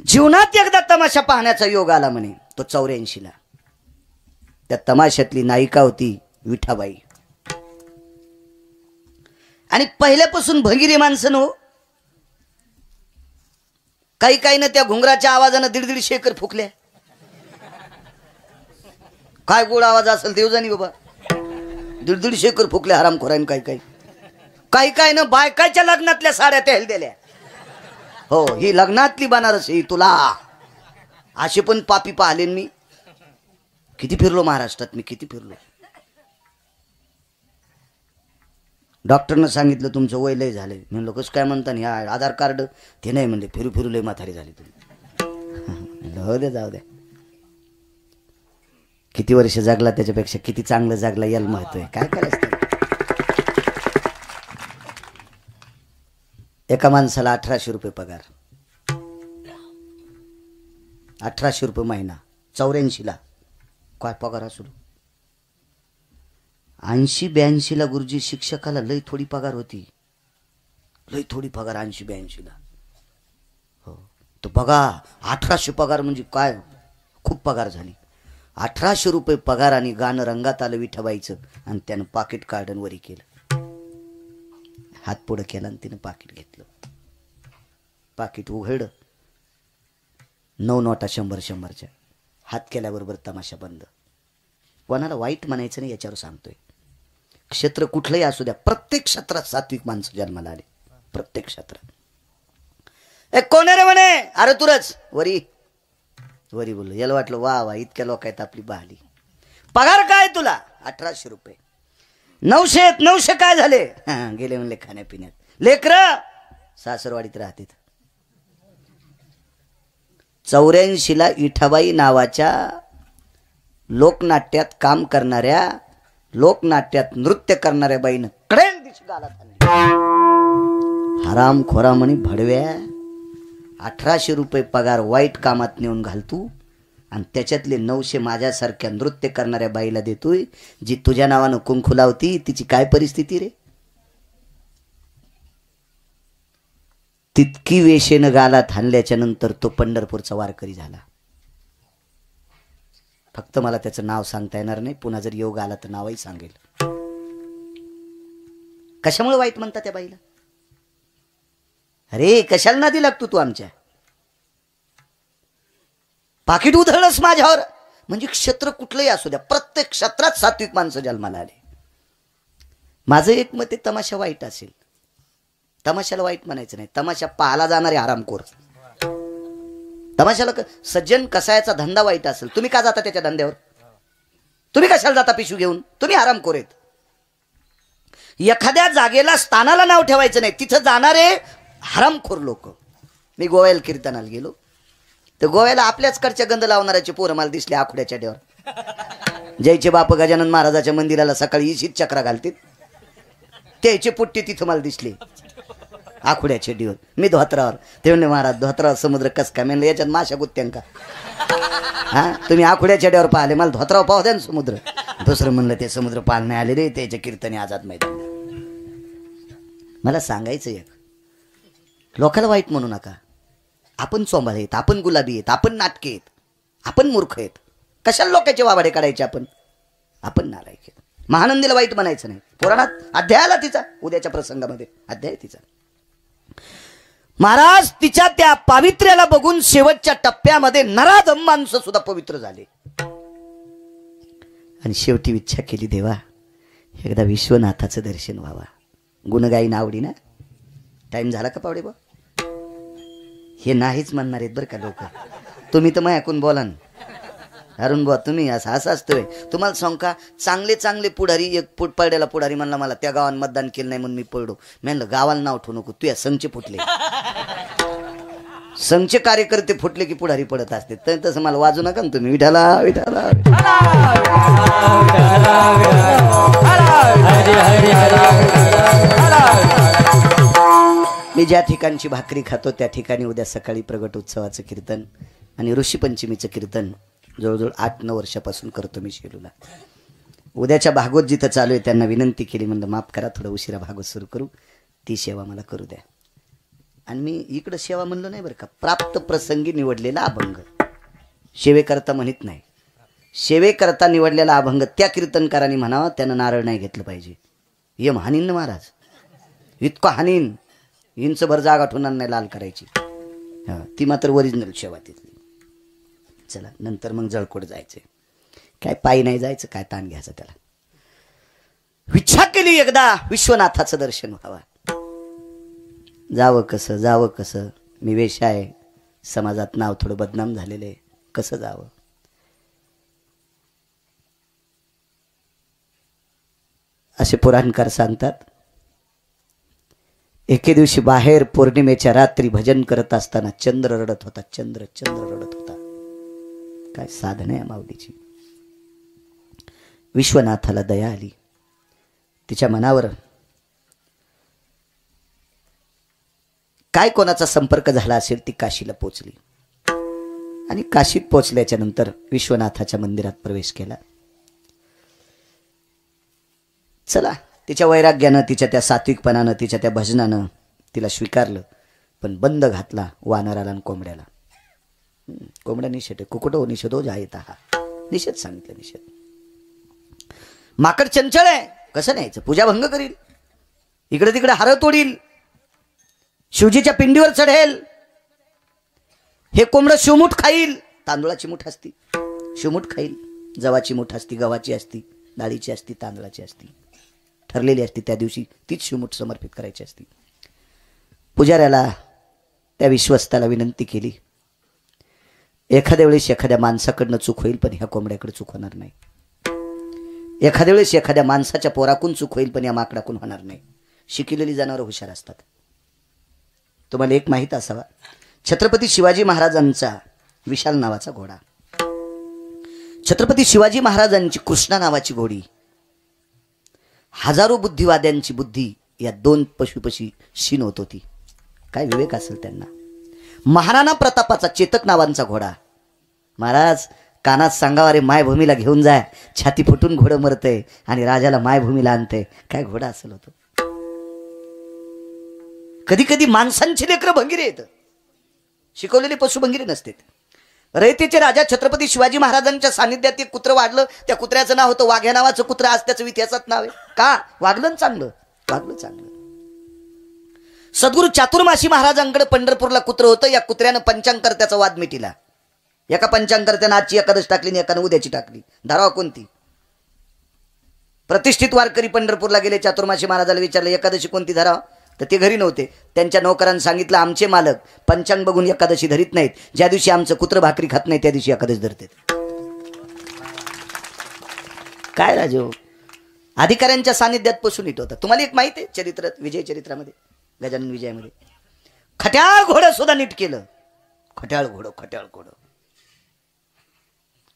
जीवनात एकदा तमाशा पाहण्याचा योग आला म्हणे, तो 84ला. त्या तमाशातली नायिका होती विठाबाई. आणि पहिल्यापासून भगिरी माणसं नो. काही काही ना त्या घुंगराच्या आवाजानं 1.5 एकर फुकल्या. काय गोड आवाज असेल देव जाणी बाबा. 1.5 एकर फुकल्या हरामखोरांनी. काही काही ना बायकाच्या लग्नातल्या साड्या त्या दिल्या. हो, ही लग्नातली बनारस ही तुला. असे पण पापी पाहिले मी. किती फिरलो महाराष्ट्रात मी, किती फिरलो. डॉक्टरनं सांगितलं तुमचं वय लय झालंय. म्हणलं कसं काय म्हणता ना, या आधार कार्ड ते नाही म्हणले, फिरू फिरू लय म्हातारी झाली तुम्ही. हो दे, जाऊ द्या. किती वर्ष जगला त्याच्यापेक्षा किती चांगलं जगला याला महत्व आहे. काय करायचं. एका माणसाला 1800 रुपये पगार, 1800 रुपये महिना. 84ला काय पगार असू. 80-82ला गुरुजी शिक्षकाला लय थोडी पगार होती, लय थोडी पगार 80-82ला. हो, तो बघा 1800 पगार म्हणजे काय, खूप पगार झाली. 1800 रुपये पगार आणि गाणं रंगात आलं विठबाईचं. आणि त्यानं पाकिट काढून वरी केलं, हात पुढं केला आणि तिनं पाकिट घेतलं. पाकिट उघडलं, 9 नोटा 100-100च्या. हात केल्याबरोबर तमाशा बंद. कोणाला वाईट म्हणायचं नाही याच्यावर सांगतोय. क्षेत्र कुठलंही असू द्या, प्रत्येक क्षेत्रात सात्विक माणसं जन्माला आले, प्रत्येक क्षेत्रात. एक कोण रे म्हणे, अरे तुरच वरी वरी बोललो. याला वाटलं वा वा, इतक्या लोकांत आपली बहाली. पगार काय तुला? 1800 रुपये. 900 काय झाले? गेले म्हणले खाण्यापिण्यात. लेकर सासरवाडीत राहते. 84ला इठाबाई नावाच्या लोकनाट्यात काम करणाऱ्या, लोकनाट्यात नृत्य करणाऱ्या बाईनं कडेल दिशी गालात आणली. हराम खोरा म्हणे भडव्या, 1800 रुपये पगार वाईट कामात नेऊन घालतू आणि त्याच्यातले 900 माझ्यासारख्या नृत्य करणाऱ्या बाईला देतोय, जी तुझ्या नावानं कुंकू लावती. तिची काय परिस्थिती रे. तितकी वेशेनं गालात हाणल्याच्या नंतर तो पंढरपूरचा वारकरी झाला. फक्त मला त्याचं नाव सांगता येणार नाही, पुन्हा जर योग आला तर नावही सांगेल. कशामुळे वाईट म्हणता त्या बाईला? अरे कशाला नादी लागतो तू आमच्या? पाकिट उधळलंस माझ्यावर म्हणजे क्षेत्र कुठलंही असू द्या, प्रत्येक क्षेत्रात सात्विक माणसं जन्माला आले. माझं एक मत आहे, तमाशा वाईट असेल, तमाशाला वाईट म्हणायचं नाही. तमाशा पाहायला जाणारे आरामखोर. तमाशाला सज्जन कसायाचा धंदा वाईट असेल, तुम्ही का जाता त्याच्या धंद्यावर? तुम्ही कशाला जाता पिशू घेऊन? तुम्ही आरामखोर आहेत. एखाद्या जागेला स्थानाला नाव ठेवायचं नाही, तिथं जाणारे हरामखोर लोक. मी गोव्याला कीर्तनाला गेलो, तर गोव्याला आपल्याच कडच्या गंध लावणाऱ्याचे पोरं मला दिसले आखुड्याच्या डेवर. जयचे बाप गजानन महाराजाच्या मंदिराला सकाळी इशीत चक्रा घालतील, त्याचे पुट्टी तिथं मला दिसले आखुड्याचे डिवर. मी धोत्रावर. ते म्हणले महाराज धोत्रावर समुद्र कस काय? म्हणलं याच्यात माशा गुत्त्यांका. हा, तुम्ही आखुड्याच्या डेवर पाहिले, मला धोत्रावर पाहू द्या ना समुद्र. दुसरं म्हणलं ते समुद्र पाल नाही आले रे, त्याच्या कीर्तने आझाद मैदान. मला सांगायचं एक, लोकांना वाईट म्हणू नका. आपण चोंबाळे आहेत, आपण गुलाबी आहेत, आपण नाटके आहेत, आपण मूर्ख आहेत. कशाला लोकांचे वावाडे काढायचे? आपण नालायक आहेत. महानंदीला वाईट म्हणायचं नाही. पुराणात अध्यायाला तिचा, उद्याच्या प्रसंगामध्ये अध्याय तिचा. महाराज तिच्या त्या पावित्र्याला बघून शेवटच्या टप्प्यामध्ये नराधम माणसं सुद्धा पवित्र झाले. आणि शेवटी इच्छा केली, देवा एकदा विश्वनाथाचं दर्शन व्हावा. गुणगाईन आवडी ना. टाइम झाला का पावडे बा? हे नाहीच म्हणणार आहेत बरं का लोक. तुम्ही तर ऐकून बोला ना. अरुण बुवा तुम्ही असं असतोय. तुम्हाला सांग का, चांगले चांगले पुढारी, एक पडलेला पुढारी म्हणला मला त्या गावात मतदान केलं नाही म्हणून मी पडलो. मी म्हणलं गावाला नाव ठेवू नको, तू या संघचे फुटले. संघचे कार्यकर्ते फुटले की पुढारी पडत असते. तर तसं मला वाजू नका ना तुम्ही. विठाला विठाला मी ज्या ठिकाणची भाकरी खातो त्या ठिकाणी उद्या सकाळी प्रगट उत्सवाचं कीर्तन आणि ऋषीपंचमीचं कीर्तन जवळजवळ 8-9 वर्षापासून करतो मी शेलूला. उद्याच्या भागवत जिथं चालू आहे त्यांना विनंती केली, म्हणलं माफ करा थोडं उशिरा भागवत सुरू करू, ती सेवा मला करू द्या. आणि मी इकडं सेवा म्हणलं नाही बरं का, प्राप्त प्रसंगी निवडलेला अभंग सेवेकरता म्हणत नाही. सेवेकरता निवडलेला अभंग त्या कीर्तनकारांनी म्हणावा, त्यानं नारळ नाही घेतलं पाहिजे. यम हानीन ना महाराज, इतकं हानीन, इंचभर जागा ठेवणार नाही लाल करायची. ती मात्र ओरिजिनल सेवा तिथली. चला नंतर मग जळकोट जायचे. काय पायी नाही जायचं, काय ताण घ्यायचं त्याला. इच्छा केली एकदा विश्वनाथाचं दर्शन व्हावं. जावं कसं, मी वेश्या आहे, समाजात नाव थोडं बदनाम झालेलं आहे, कसं जावं. असे पुराणकार सांगतात. एके दिवशी बाहेर पौर्णिमेच्या रात्री भजन करत असताना चंद्र रडत होता. चंद्र रडत होता. काय साधना आहे माऊलीची. विश्वनाथाला दया आली. तिच्या मनावर काय कोणाचा संपर्क झाला असेल, ती काशीला पोचली आणि काशीत पोचल्याच्या नंतर विश्वनाथाच्या मंदिरात प्रवेश केला. चला, तिच्या वैराग्यानं, तिच्या त्या सात्विकपणानं, तिच्या त्या भजनानं तिला स्वीकारलं. पण बंद घातला वानराला आणि कोंबड्याला. कोंबड्या निषेध, कुकुटो निषेधो जायत हा, निषेध सांगितलं. निषेध. माकड चंचळ आहे, कसं न्यायचं, पूजा भंग करील, इकडे तिकडे हार तोडील, शिवजीच्या पिंडीवर चढेल. हे कोंबड शिवमुठ खाईल. तांदूळाची मुठ असती, शिवमुठ खाईल. जवाची मुठ असती, गव्हाची असती, डाळीची असती, तांदळाची असती, ठरलेली असती. त्या दिवशी तीच शिवमुठ समर्पित करायची असती. पुजाऱ्याला, त्या विश्वस्ताला विनंती केली, एखाद्या वेळेस एखाद्या माणसाकडनं चूक होईल, पण ह्या कोंबड्याकडे चूक होणार नाही. एखाद्या वेळेस एखाद्या माणसाच्या पोराकून चूक होईल, पण या माकडाकून होणार नाही. शिकलेली जनावरं हुशार असतात. तुम्हाला एक माहीत असावा, छत्रपती शिवाजी महाराजांचा विशाल नावाचा घोडा, छत्रपती शिवाजी महाराजांची कृष्णा नावाची घोडी, हजारो बुद्धिवाद्यांची बुद्धी या दोन पशुपशी शीन होत होती. काय विवेक असेल त्यांना. महाराणा प्रतापाचा चेतक नावांचा घोडा. महाराज कानात सांगावा, रे मायभूमीला घेऊन जाय, छाती फुटून घोडं मरतय आणि राजाला मायभूमीला आणतंय. काय घोडा असेल होतं. कधी कधी माणसांची लेकरं भंगिरे येत, शिकवलेले पशु भंगिरे नसते. रयतेचे राजा छत्रपती शिवाजी महाराजांच्या सानिध्यात एक कुत्र वाढलं. त्या कुत्र्याचं नाव होतं वाघ्या नावाचं कुत्र. आज त्याचं इतिहासात नाव आहे. का वागलं चांगलं, वागलं चांगलं. सद्गुरू चातुर्मासी महाराजांकडे पंढरपूरला कुत्र होतं. या कुत्र्यानं पंचांगकर्त्याचा वाद मिटिला. एका पंचांगकर्त्यानं आजची एकादश टाकली आणि एकानं उद्याची टाकली. धारावा कोणती. प्रतिष्ठित वारकरी पंढरपूरला गेले. चातुर्मासी महाराजाला विचारलं, एकादशी कोणती धरावा. तर ते घरी नव्हते. त्यांच्या नौकरांनी सांगितलं, आमचे मालक पंचांग बघून एकादशी धरीत नाहीत. ज्या दिवशी आमचं कुत्र भाकरी खात नाही त्या दिवशी एकादशी धरतात. काय राजो, अधिकाऱ्यांच्या सानिध्यात पशु नीट होता. तुम्हाला एक माहिती आहे, चरित्र विजय चरित्रामध्ये, गजानन विजयामध्ये खट्याळ घोडं सुद्धा नीट केलं. खट्याळ घोडं, खट्याळ घोडं.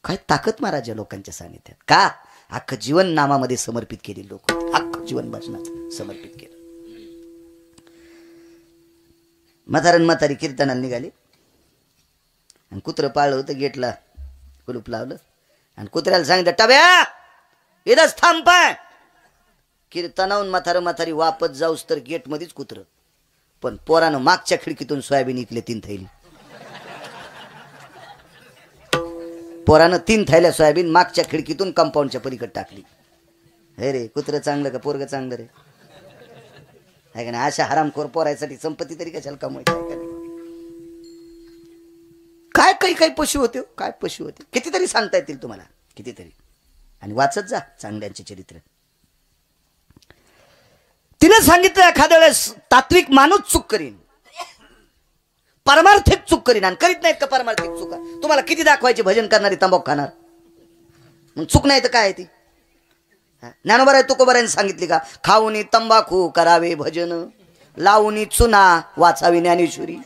काय ताकद महाराज लोकांच्या सानिध्यात. का अख्खं जीवन नामामध्ये समर्पित केले लोक, अख्खं जीवन भजनात समर्पित केलं. म्हातारी कीर्तनाला निघाली आणि कुत्रं पाळलं होतं. गेटला कुलूप लावलं आणि कुत्र्याला सांगितलं, टब्या इथंच थांब. पाय कीर्तनाहून म्हातारी वापस जाऊस तर गेट मध्येच कुत्र. पण पोरानं मागच्या खिडकीतून सोयाबीन इकले 3 थैली. पोरानं 3 थैल्या सोयाबीन मागच्या खिडकीतून कंपाऊंडच्या पलीकडे टाकली. हे रे कुत्र चांगलं का पोरग चांगलं रे. आहे का नाही. अशा हरामखोर पोरायसाठी संपत्ती तरी कशाला कमवायची. काय काही पशु होते, काय पशु होते. कितीतरी सांगता येतील तुम्हाला, कितीतरी. आणि वाचत जा चांगल्यांचे चरित्र. तिने सांगितलं, एखाद्या वेळेस तात्विक माणूस चूक करीन, परमार्थिक चूक करीन. आणि करीत नाहीत का परमार्थिक चुका. तुम्हाला किती दाखवायचे भजन करणारी तंबाखू खाणार. मग चूक नाही तर काय आहे ती. ज्ञानोबा तुकोबारांनी सांगितली का, खाऊनी तंबाखू करावे भजन, लावूनी चुना वाचावी ज्ञानेश्वरी.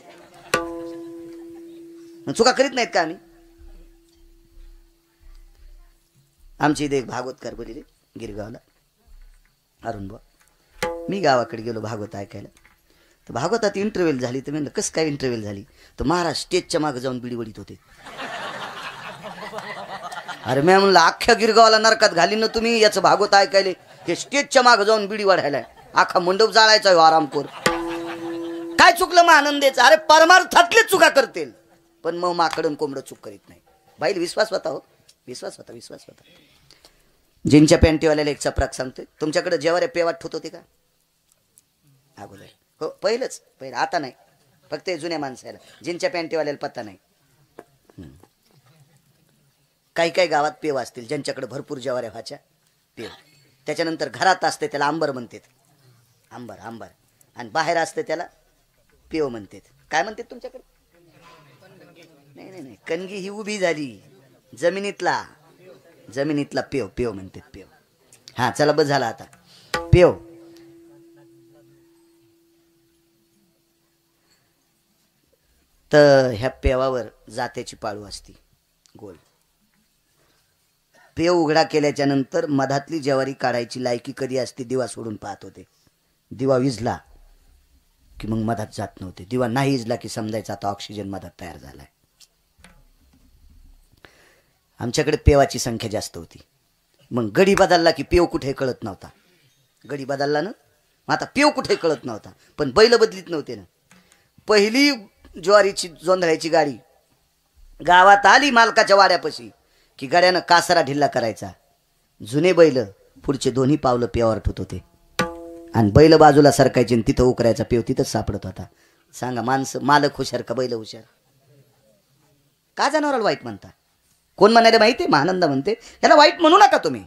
चुका करीत नाहीत का आम्ही. आमची इथे एक भागवतकार बोलले गिरगावला, अरुण बुवा. मी गावाकडे गेलो भागवत ऐकायला. तर भागवतात इंटरव्ह्यू झाली. तर म्हणलं कसं काय इंटरव्ह्यू झाली. तर महाराज स्टेजच्या मागे जाऊन बिडी वडीत होते. अरे मी म्हणलं अख्ख्या गिरगावाला नरकात घाली ना तुम्ही, याचं भागवत ऐकायले. हे स्टेजच्या मागे जाऊन बिडी वाढायला, अख्खा मंडप जाळायचा आरामखोर. काय चुकलं मग आनंदेचं. अरे परमार्थातले चुका करतील, पण मग माकडन कोंबडं चूक करीत नाही. बाईल विश्वास होता. हो विश्वास होता. जिनच्या पॅन्टीवाल्याला एक चपराक सांगतोय. तुमच्याकडे जेवारे पेवाट ठेवत होते का अगोदर. हो पहिलं आता नाही. फक्त जुन्या माणसाला जिनच्या पॅन्टीवाल्याला पत्ता नाही. काही गावात पेव असतील ज्यांच्याकडे भरपूर जेवाऱ्या व्हायच्या पेव. त्याच्यानंतर घरात असते त्याला आंबर म्हणतात. आंबर. आणि बाहेर असते त्याला पेव म्हणतात. काय म्हणतात तुमच्याकडे. नाही कणगी ही उभी झाली जमिनीतला पेव म्हणतात पेव. हा चला बस झाला आता. पेव तर ह्या पेवावर जात्याची पाळू असती गोल. पेव उघडा केल्याच्या नंतर मधातली ज्वारी काढायची लायकी कधी असते, दिवा सोडून पाहत होते. दिवा विजला की मग मधात जात नव्हते. दिवा नाही विजला की समजायचं आता ऑक्सिजन मधात तयार झालाय. आमच्याकडे पेवाची संख्या जास्त होती. मग गडी बदलला की पेव कुठे कळत नव्हता. गडी बदलला ना, मग आता पेव कुठे कळत नव्हता. पण बैल बदलीत नव्हते ना. पहिली ज्वारीची जोंधळ्याची गाडी गावात आली मालकाच्या वाड्यापाशी की गाड्यानं कासरा ढिल्ला करायचा. जुने बैल पुढचे दोन्ही पावलं पेवावर ठेवत होते आणि बैल बाजूला सरकायचे आणि तिथं उकरायचा पेव तिथंच सापडत होता. सांगा माणसं मालक हुशार का बैल हुशार? का जनावराला वाईट म्हणता? कोण म्हणाले माहिती आहे? महानंद म्हणते याला वाईट म्हणू नका तुम्ही.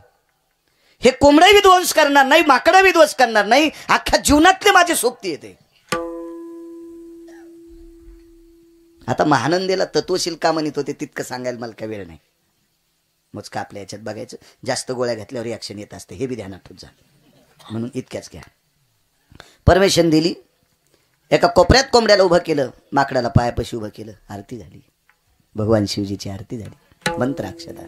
हे कोंबडा विध्वंस करणार नाही, माकडा विध्वंस करणार नाही, अख्ख्या जीवनातले माझे सोबती येते. आता महानंदेला तत्वशील का म्हणत होते तितकं सांगायला मला काय वेळ नाही. मग का आपल्या याच्यात बघायचं, जास्त गोळ्या घातल्यावर रिॲक्शन येत असते हे बी ध्यानात ठेवत जा. म्हणून इतक्याच घ्या. परमिशन दिली. एका कोपऱ्यात कोंबड्याला उभं केलं, माकडाला पायापाशी उभं केलं. आरती झाली, भगवान शिवजीची आरती झाली. मंत्राक्षदा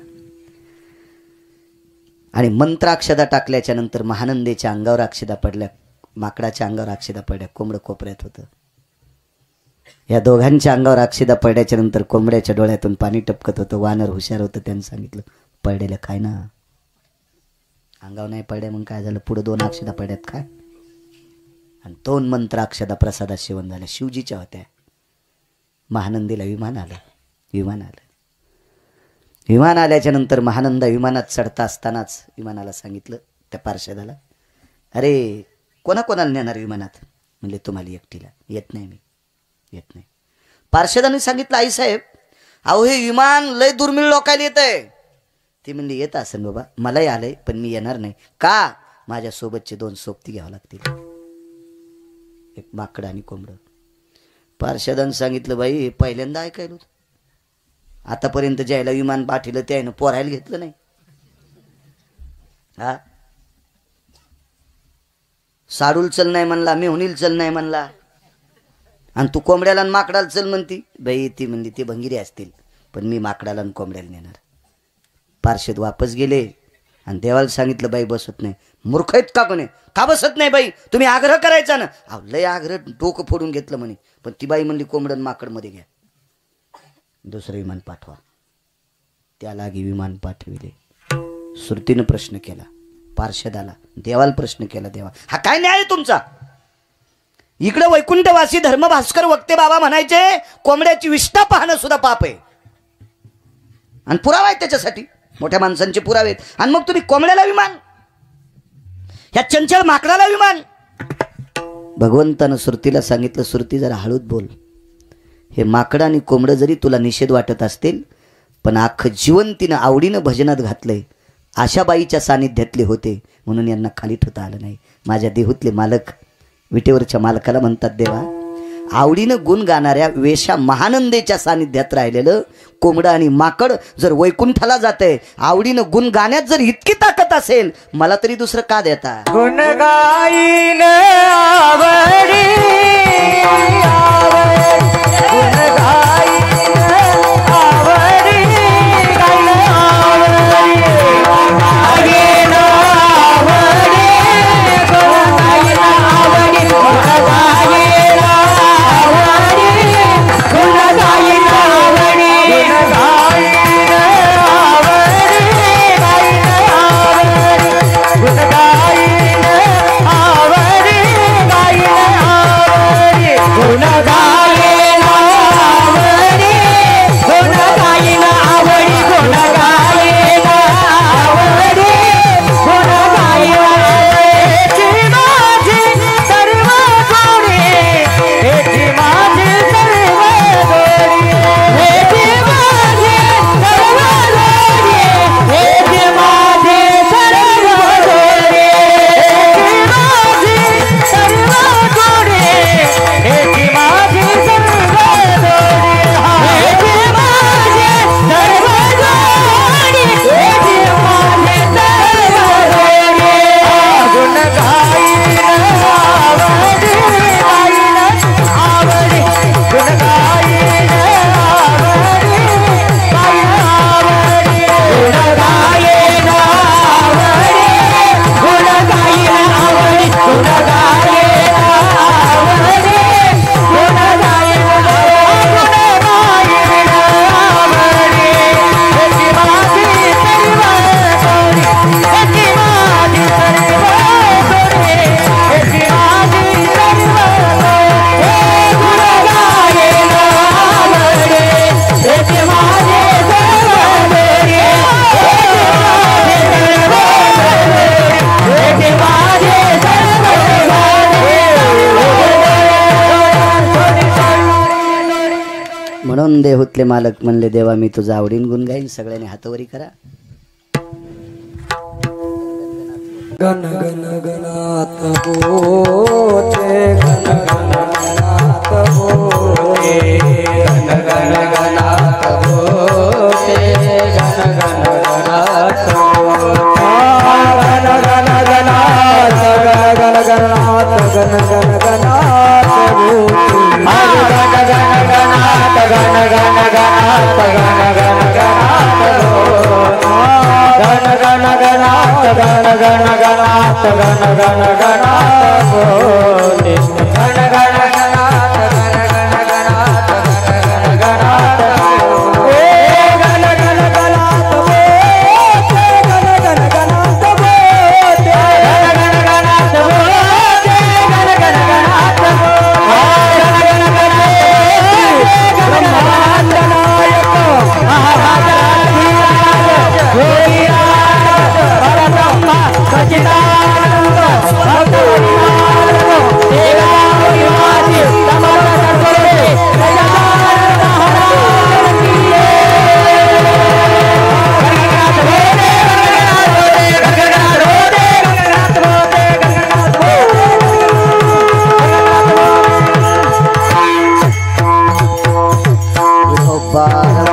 आणि मंत्राक्षदा टाकल्याच्या नंतर महानंदेच्या अंगावर अक्षदा पडल्या, माकडाच्या अंगावर अक्षदा पडल्या. कोंबडं कोपऱ्यात होतं. या दोघांच्या अंगावर अक्षदा पडल्याच्या नंतर कोंबड्याच्या डोळ्यातून पाणी टपकत होतं. वानर हुशार होतं, त्यानं सांगितलं पडलेलं काय ना, अंगावर नाही पडल्या. मग काय झालं, पुढे 2 अक्षदा पडल्यात काय, आणि 2 मंत्राक्षदा प्रसादात सेवन झाल्या. शिवजीच्या होत्या. महानंदीला विमान आलं. विमान आल्याच्या नंतर महानंद विमानात चढता असतानाच विमानाला सांगितलं त्या पार्षदाला, अरे कोणाकोणाला नेणार विमानात? म्हणले तुम्हाला एकटीला. येत नाही मी, येत नाही. पार्षदाने सांगितलं आईसाहेब अहो हे विमान लय दुर्मिळ लोकायला येत आहे. ती म्हणली येत असेल बाबा, मलाही आलंय पण मी येणार नाही. का? माझ्या सोबतचे 2 सोबती घ्यावं लागतील, एक माकड आणि कोंबडं. पार्षदाने सांगितलं बाई पहिल्यांदा ऐकायलो, आतापर्यंत ज्याला विमान पाठवलं त्यानं पोरायला घेतलं नाही. हा साडूल चल नाही म्हणला, मेहुनील चल नाही म्हणला, आणि तू कोंबड्याला आणि माकडाला चल म्हणती. बाई ती म्हणली ते भंगिरी असतील, पण मी माकडाला आणि कोंबड्याला नेणार. पार्षद वापस गेले आणि देवाला सांगितलं बाई बसत नाही. मूर्ख आहेत का कोणी? का बसत नाही बाई? तुम्ही आग्रह करायचा ना. अहो लय आग्रह, डोकं फोडून घेतलं म्हणे. पण ती बाई म्हणली कोंबडं माकड मध्ये घ्या, दुसरं विमान पाठवा. त्यालागी विमान पाठविले. श्रुतीनं प्रश्न केला पार्षदाला, देवाला प्रश्न केला, देवा हा काय न्याय आहे तुमचा? इकडे वैकुंठवासी धर्मभास्कर वक्ते बाबा म्हणायचे कोंबड्याची विष्ठा पाहणं सुद्धा पाप आहे, आणि पुरावा आहे त्याच्यासाठी, मोठ्या माणसांचे पुरावे आहेत. आणि मग तुम्ही कोंबड्याला विमान, ह्या चंचल माकडाला विमान. भगवंतानं श्रुतीला सांगितलं, श्रुती जरा हळूच बोल. हे माकडं आणि कोंबडं जरी तुला निषेध वाटत असतील, पण अख्खं जीवन तिनं आवडीनं भजनात घातलंय. अशा बाईच्या सानिध्यातले होते म्हणून यांना खाली ठेवता आलं नाही. माझ्या देहूतले मालक, विटेवरच्या मालकाला म्हणतात देवा, आवडीनं गुण गाणाऱ्या वेशा महानंदेच्या सानिध्यात राहिलेलं कोंबडं आणि माकड जर वैकुंठाला जातंय, आवडीनं गुण गाण्यात जर इतकी ताकद असेल, मला तरी दुसरं का देता? गुण गाईन आवडी गुण गाईन आवडी गाईन आवडी गाईन आवडी गुण गाईन आवडी गुण गाईन आवडी गुण गाईन आवडी गुण गाईन आवडी गाईन आवडी गुण गाईन आवडी म्हणून देहूतले मालक म्हणले देवा मी तुझा आवडीन गुण गाईन. सगळ्यांनी हातवरी करा. गण गण गणात बोते गण गण गणात बोते गण गण गणात बोते गण गण गणात बोते गण गण गणात गण गण गणात गण गण गणात बोते गण गण गणात गण गण गणात गण गण गणात गण गण गणात गण गण गणात बोले गण गण गणात गण गण गणात गण गण गणात बोले गण गण गणात बोले गण गण गणात बोले गण गण गणात बोले गण गण गणात बोले गण गण गणात ब्रह्मांड नायक महाराजाधिराज योगीराज परब्रह्म सच्चिदानंद भगवान देवादिवासी समर्थ सद्गुरुदेव गजानन महाराज की बार